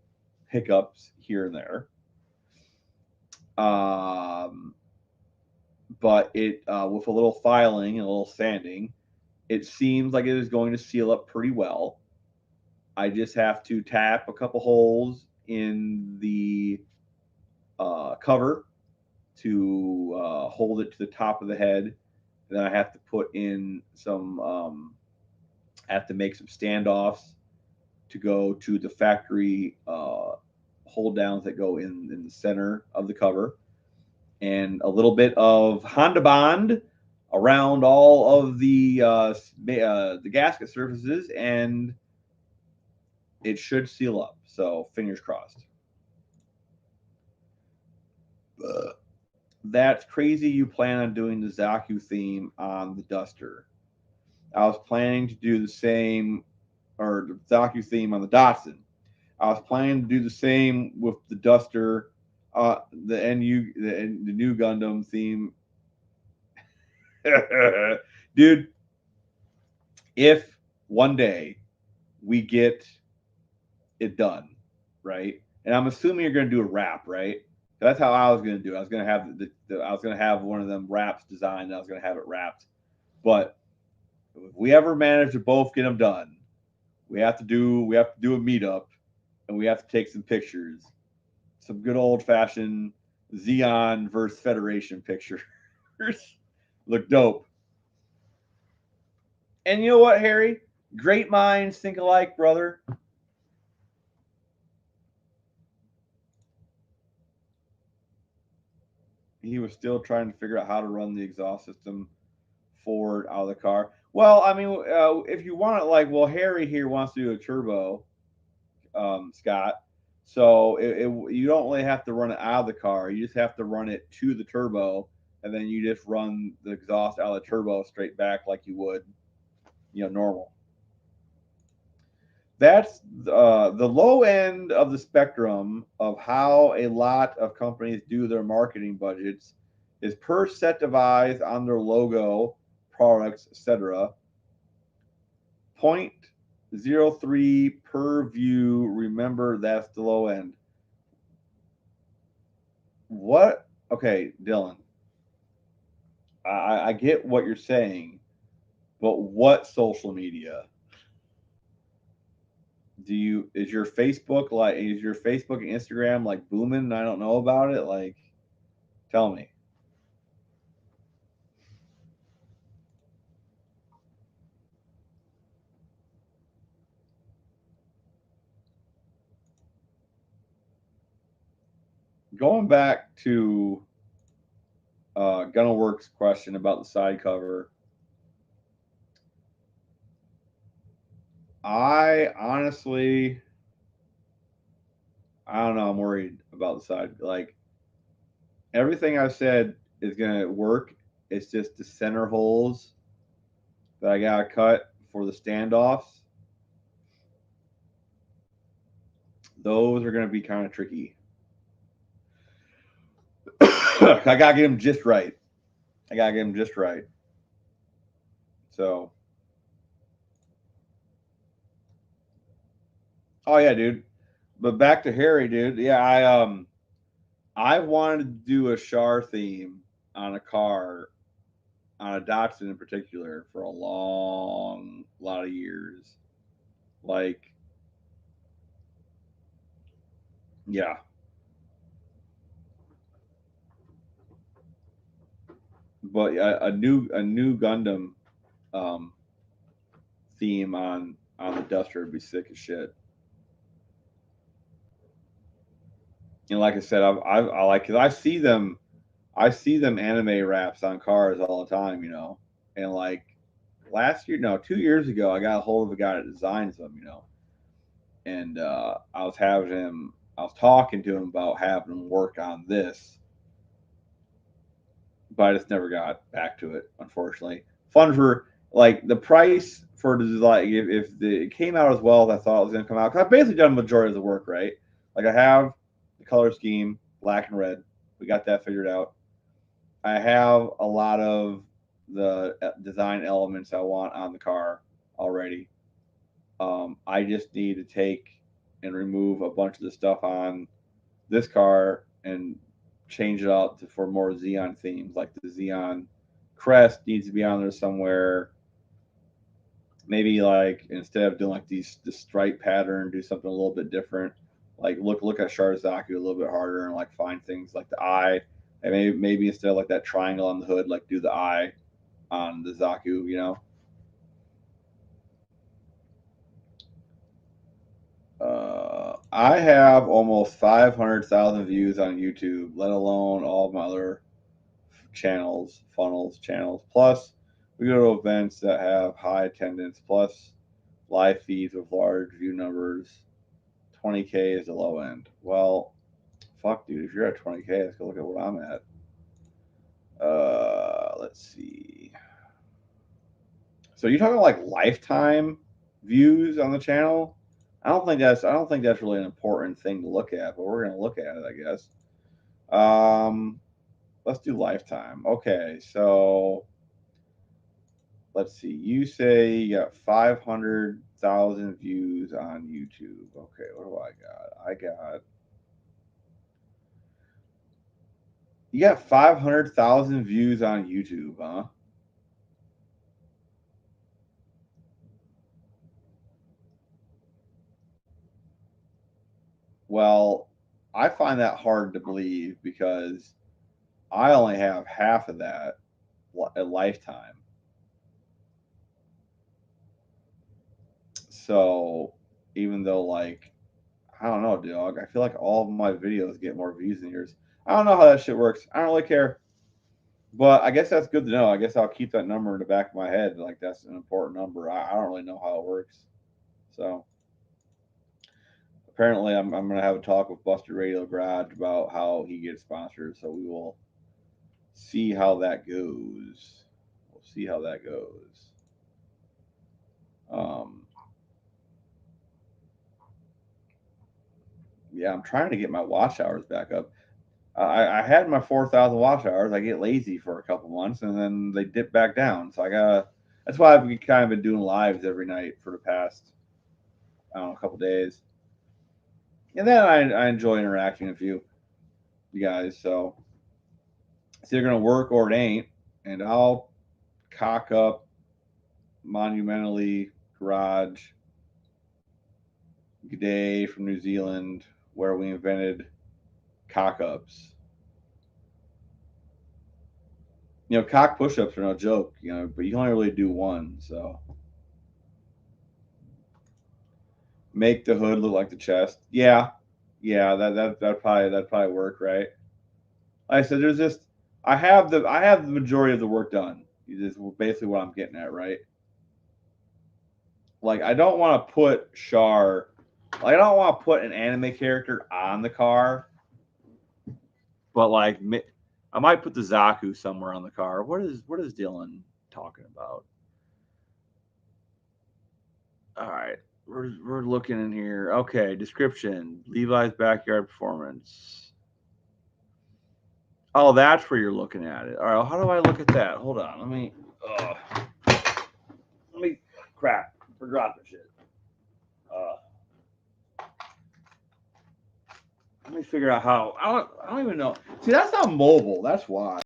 hiccups here and there. But it with a little filing and a little sanding, it seems like it is going to seal up pretty well. I just have to tap a couple holes in the cover to hold it to the top of the head. And then I have to put in some, I have to make some standoffs to go to the factory hold downs that go in the center of the cover, and a little bit of Honda Bond around all of the gasket surfaces, and it should seal up. So fingers crossed. That's crazy. You plan on doing the Zaku theme on the Duster. I was planning to do the same, or the Zaku theme on the Datsun. I was planning to do the same with the Duster, the new Gundam theme. Dude, if one day we get it done, right? And I'm assuming you're going to do a wrap, right? That's how I was going to do it. I was going to have I was going to have one of them wraps designed. I was going to have it wrapped. But if we ever manage to both get them done, We have to do a meetup, and we have to take some pictures, some good old fashioned Xeon versus Federation pictures. Look dope. And you know what, Harry? Great minds think alike, brother. He was still trying to figure out how to run the exhaust system forward out of the car. Well, I mean, if you want it, like, well, Harry here wants to do a turbo, Scott. So you don't really have to run it out of the car. You just have to run it to the turbo, and then you just run the exhaust out of the turbo straight back like you would, normal. That's the low end of the spectrum of how a lot of companies do their marketing budgets is per set device on their logo, products, etc. 0.03 per view. Remember, that's the low end. What? Okay, Dylan. I get what you're saying, but what social media? Is your Facebook and Instagram like booming and I don't know about it? Like, tell me. Going back to Gunnerworks' question about the side cover, I honestly, I don't know. I'm worried about the side. Like, everything I've said is gonna work. It's just the center holes that I gotta cut for the standoffs. Those are gonna be kind of tricky. I gotta get them just right. I gotta get them just right. So, oh yeah, dude. But back to Harry, dude. Yeah, I wanted to do a Char theme on a car, on a Datsun in particular, for a long lot of years. Like, yeah, but a new Gundam um, theme on the Duster would be sick as shit. And like I said, I like because I see them anime wraps on cars all the time, and like last year, no, 2 years ago, I got a hold of a guy that designs them. And I was talking to him about having him work on this, but I just never got back to it, unfortunately. Fun for like the price for the design. It came out as well as I thought it was going to come out, because I've basically done the majority of the work, right? Like, I have the color scheme, black and red. We got that figured out. I have a lot of the design elements I want on the car already. I just need to take and remove a bunch of the stuff on this car and change it out for more Xeon themes. Like the Xeon crest needs to be on there somewhere. Maybe like instead of doing like the stripe pattern, do something a little bit different. Like look at Sharzaki a little bit harder and like find things like the eye. And maybe instead of like that triangle on the hood, like do the eye on the Zaku. I have almost 500,000 views on YouTube, let alone all of my other channels. Plus, we go to events that have high attendance, plus live feeds with large view numbers. 20K is the low end. Well, fuck, dude. If you're at 20K, let's go look at what I'm at. Let's see. So you're talking like lifetime views on the channel? I don't think that's really an important thing to look at, but we're gonna look at it, I guess. Let's do lifetime. Okay, so let's see. You say you got 500,000 views on YouTube. Okay, what do I got? You got 500,000 views on YouTube, huh? Well, I find that hard to believe because I only have half of that a lifetime. So even though, like, I don't know, dog, I feel like all of my videos get more views than yours. I don't know how that shit works. I don't really care. But I guess that's good to know. I guess I'll keep that number in the back of my head. Like, that's an important number. I don't really know how it works. So apparently, I'm going to have a talk with Buster Radio Garage about how he gets sponsored. So we will see how that goes. We'll see how that goes. Um, yeah, I'm trying to get my watch hours back up. I had my 4,000 watch hours. I get lazy for a couple months, and then they dip back down. So I got. That's why I've kind of been doing lives every night for the past, I don't know, a couple days. And then I enjoy interacting with you guys. So it's either gonna work or it ain't, and I'll cock up monumentally garage. G'day from New Zealand, where we invented cock ups. You know, cock push ups are no joke, you know, but you can only really do one. So make the hood look like the chest. Yeah, yeah, that'd probably work, right? Like I said, there's just I have the majority of the work done. Is basically what I'm getting at, right? Like I don't want to put Char, like I don't want to put an anime character on the car, but like I might put the Zaku somewhere on the car. What is Dylan talking about? All right, we're looking in here. Okay, description: Levi's backyard performance. Oh, that's where you're looking at it. All right, how do I look at that? Hold on, let me crap. Forgot the shit. Uh, Let me figure out how. I don't even know. See, that's not mobile. That's why.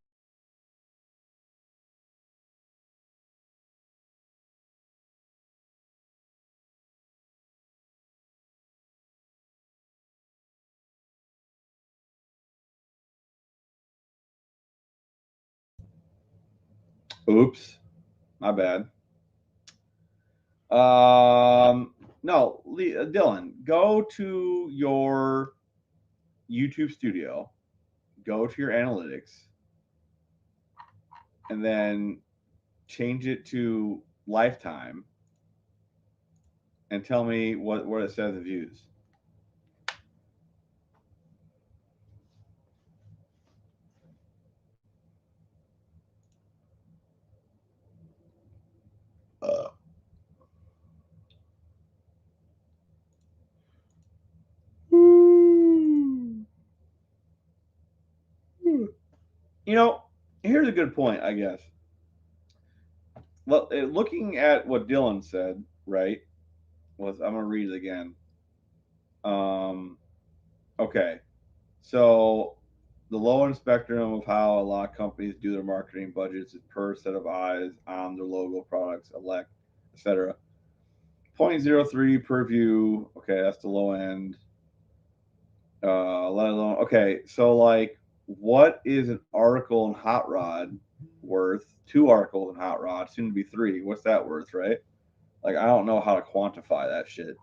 Oops, my bad. No, Dylan, go to your YouTube studio, go to your analytics, and then change it to lifetime, and tell me what it says of views. Uh, You know, here's a good point, I guess. Well, looking at what Dylan said, right? I'm gonna read it again. Um, okay, so the low end spectrum of how a lot of companies do their marketing budgets is per set of eyes on their logo, products, elect, etc. 0.03 per view. Okay, that's the low end. Let alone. Okay, so like, what is an article in Hot Rod worth? Two articles in Hot Rod, soon to be three. What's that worth, right? Like, I don't know how to quantify that shit.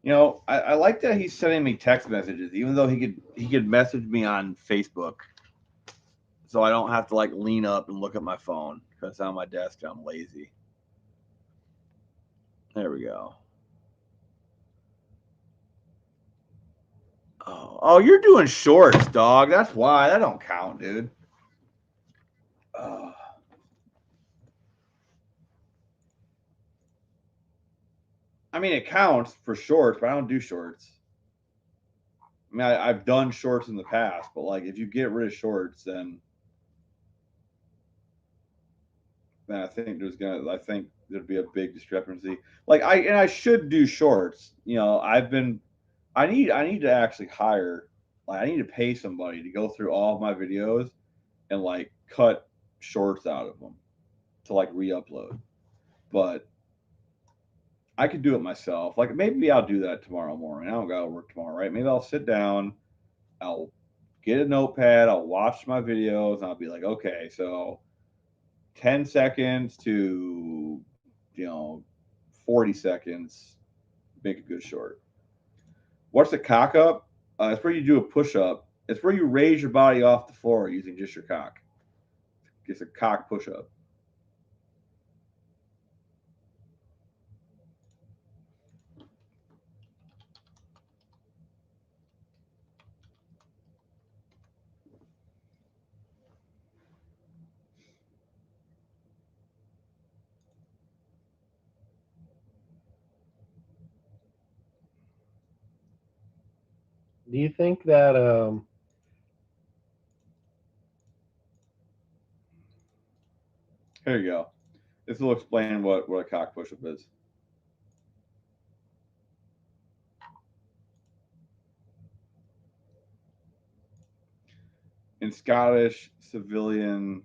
You know, I like that he's sending me text messages, even though he could message me on Facebook, so I don't have to like lean up and look at my phone because it's on my desk and I'm lazy. There we go. Oh, you're doing shorts, dog. That's why that don't count, dude. Uh, I mean, it counts for shorts, but I don't do shorts. I mean, I've done shorts in the past, but like if you get rid of shorts, then I think there'd be a big discrepancy. Like I should do shorts. You know, I need to actually hire, like I need to pay somebody to go through all of my videos and like cut shorts out of them to like re-upload. But I could do it myself. Like maybe I'll do that tomorrow morning. I don't gotta work tomorrow, right? Maybe I'll sit down, I'll get a notepad, I'll watch my videos, and I'll be like, okay, so 10 seconds to 40 seconds, make a good short. What's a cock up? It's where you do a push up. It's where you raise your body off the floor using just your cock. It's a cock push up. Do you think that Here you go. This will explain what a cock push up is. In Scottish civilization,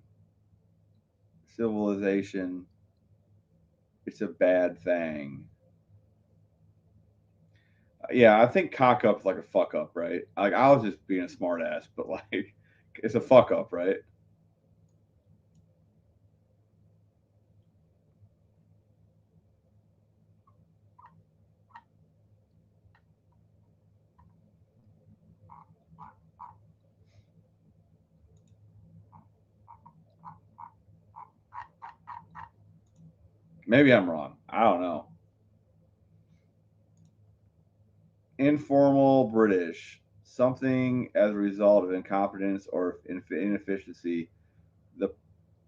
it's a bad thing. Yeah, I think cock up's like a fuck up, right? Like I was just being a smart ass, but like it's a fuck up, right? Maybe I'm wrong. I don't know. Informal British, something as a result of incompetence or inefficiency, the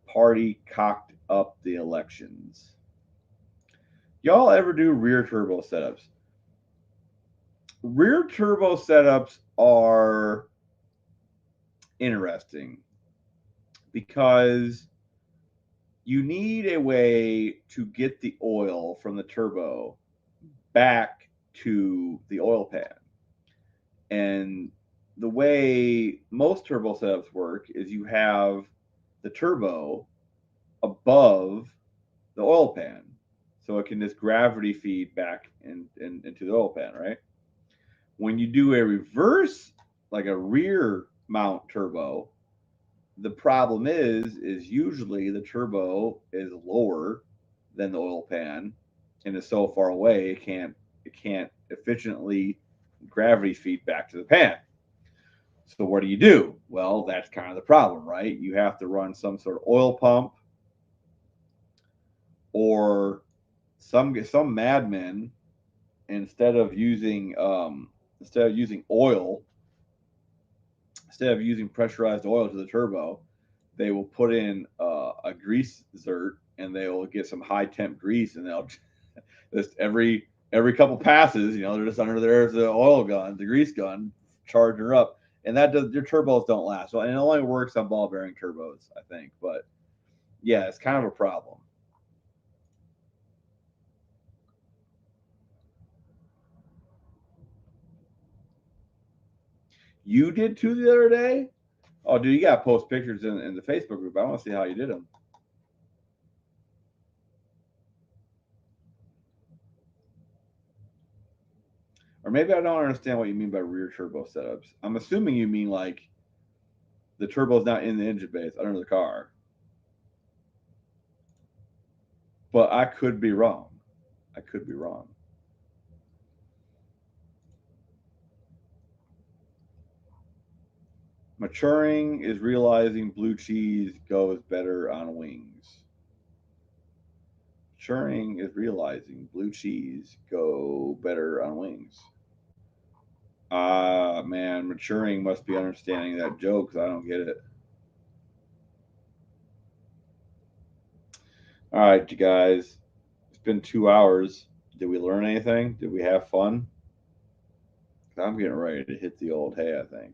party cocked up the elections. Y'all ever do rear turbo setups? Rear turbo setups are interesting because you need a way to get the oil from the turbo back to the oil pan. And the way most turbo setups work is you have the turbo above the oil pan. So it can just gravity feed back into the oil pan, right? When you do a reverse, like a rear mount turbo, the problem is usually the turbo is lower than the oil pan and is so far away it can't efficiently gravity feed back to the pan. So what do? Well, that's kind of the problem, right? You have to run some sort of oil pump or some madmen instead of using instead of using oil instead of using pressurized oil to the turbo, they will put in a grease zert and they will get some high temp grease and they'll just every couple passes, they're just under there the oil gun, the grease gun, charging her up, and that does your turbos don't last. And it only works on ball bearing turbos, I think. But yeah, it's kind of a problem. You did too the other day. Oh, dude, you got to post pictures in the Facebook group. I want to see how you did them. Or maybe I don't understand what you mean by rear turbo setups. I'm assuming you mean like the turbo's not in the engine base under the car. But I could be wrong. I could be wrong. Maturing is realizing blue cheese goes better on wings. Maturing is realizing blue cheese go better on wings. Man, maturing must be understanding that joke because I don't get it. All right, you guys. It's been 2 hours. Did we learn anything? Did we have fun? I'm getting ready to hit the old hay, I think.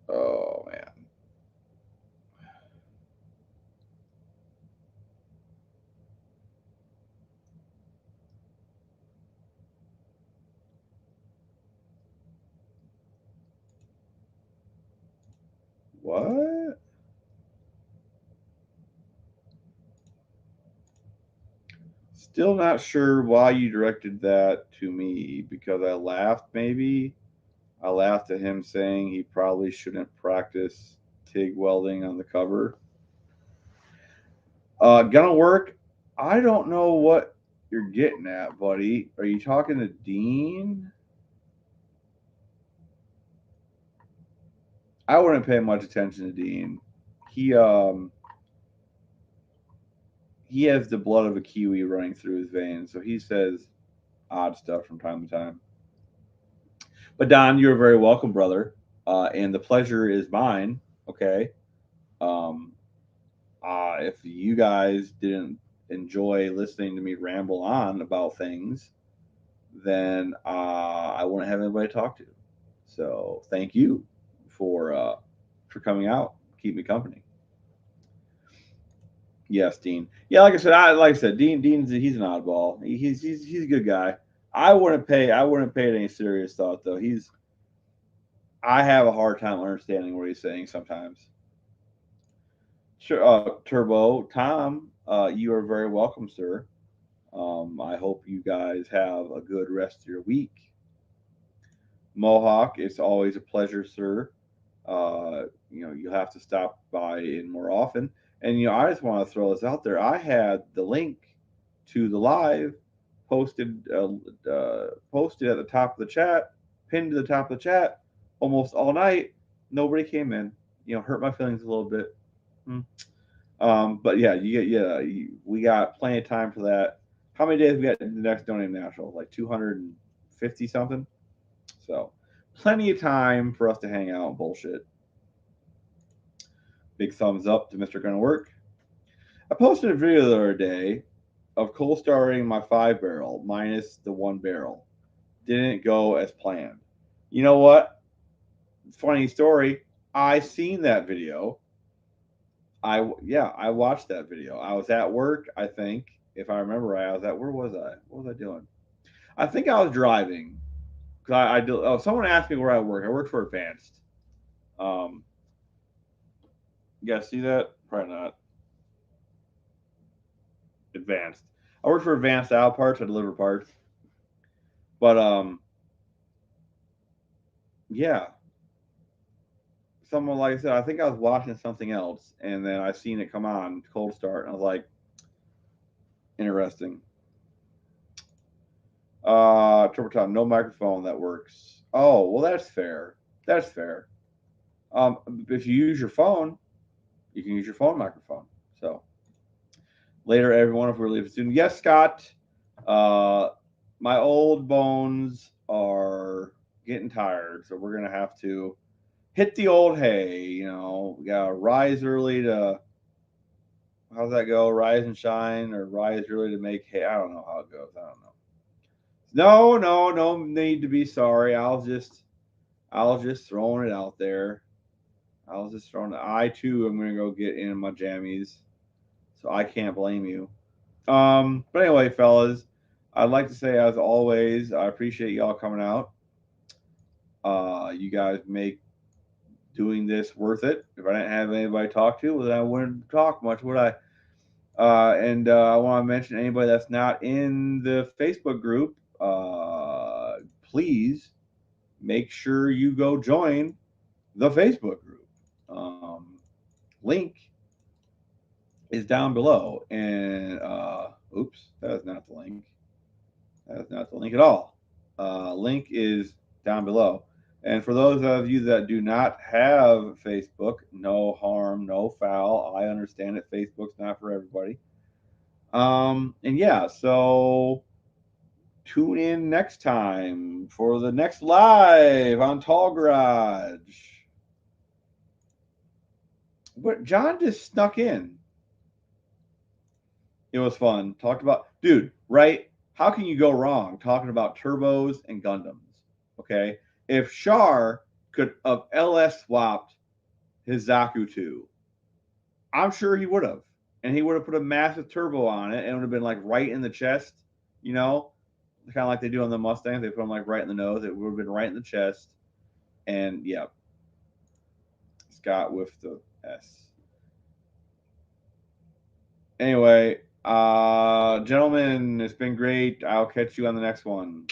Oh, man. What? Still not sure why you directed that to me because I laughed, maybe. I laughed at him saying he probably shouldn't practice TIG welding on the cover. Gonna work. I don't know what you're getting at, buddy. Are you talking to Dean? I wouldn't pay much attention to Dean. He he has the blood of a Kiwi running through his veins, so he says odd stuff from time to time. But Don, you're very welcome, brother, and the pleasure is mine. Okay. Um, if you guys didn't enjoy listening to me ramble on about things, then I wouldn't have anybody to talk to. So thank you for coming out, keep me company. Yes, Dean. Yeah, like I said, Dean's he's an oddball. He's a good guy. I wouldn't pay it any serious thought though. I have a hard time understanding what he's saying sometimes. Sure, Turbo Tom, you are very welcome, sir. I hope you guys have a good rest of your week. Mohawk, it's always a pleasure, sir. You'll have to stop by in more often. And I just want to throw this out there. I had the link to the live posted at the top of the chat, pinned to the top of the chat, almost all night. Nobody came in. Hurt my feelings a little bit. Hmm. But yeah, we got plenty of time for that. How many days we got the next Donate National? Like 250 something. So plenty of time for us to hang out and bullshit. Big thumbs up to Mr. Gonna Work. I posted a video the other day of cold starting my 5 barrel minus the 1 barrel. Didn't go as planned. You know what? Funny story. I seen that video. I watched that video. I was at work, I think. If I remember right, where was I? What was I doing? I think I was driving. Someone asked me where I work. I work for Advanced. Um, you guys see that? Probably not. Advanced. I work for Advanced Auto Parts. I deliver parts. But yeah. Someone, like I said, I think I was watching something else, and then I seen it come on cold start, and I was like, interesting. Triple top, no microphone that works. Oh, well, that's fair. That's fair. If you use your phone, you can use your phone microphone. So later, everyone, if we're leaving soon. Yes, Scott. My old bones are getting tired, so we're gonna have to hit the old hay. We gotta rise early to. How's that go? Rise and shine, or rise early to make hay? I don't know how it goes. I don't know. No need to be sorry. I was just throwing it out there. I was just throwing it. I too am gonna go get in my jammies, so I can't blame you. But anyway, fellas, I'd like to say, as always, I appreciate y'all coming out. You guys make doing this worth it. If I didn't have anybody to talk to, well, then I wouldn't talk much, would I? And I want to mention anybody that's not in the Facebook group, please make sure you go join the Facebook group. Link is down below. And oops, that is not the link. That is not the link at all. Link is down below. And for those of you that do not have Facebook, no harm, no foul. I understand that Facebook's not for everybody. And yeah, so tune in next time for the next live on Tall Garage. But John just snuck in. It was fun. Talked about, dude, right? How can you go wrong talking about turbos and Gundams? Okay. If Char could have LS swapped his Zaku 2, I'm sure he would have. And he would have put a massive turbo on it and it would have been like right in the chest, kind of like they do on the Mustang. They put them like right in the nose. It would have been right in the chest. And yeah, Scott with the S. Anyway, Gentlemen, it's been great. I'll catch you on the next one.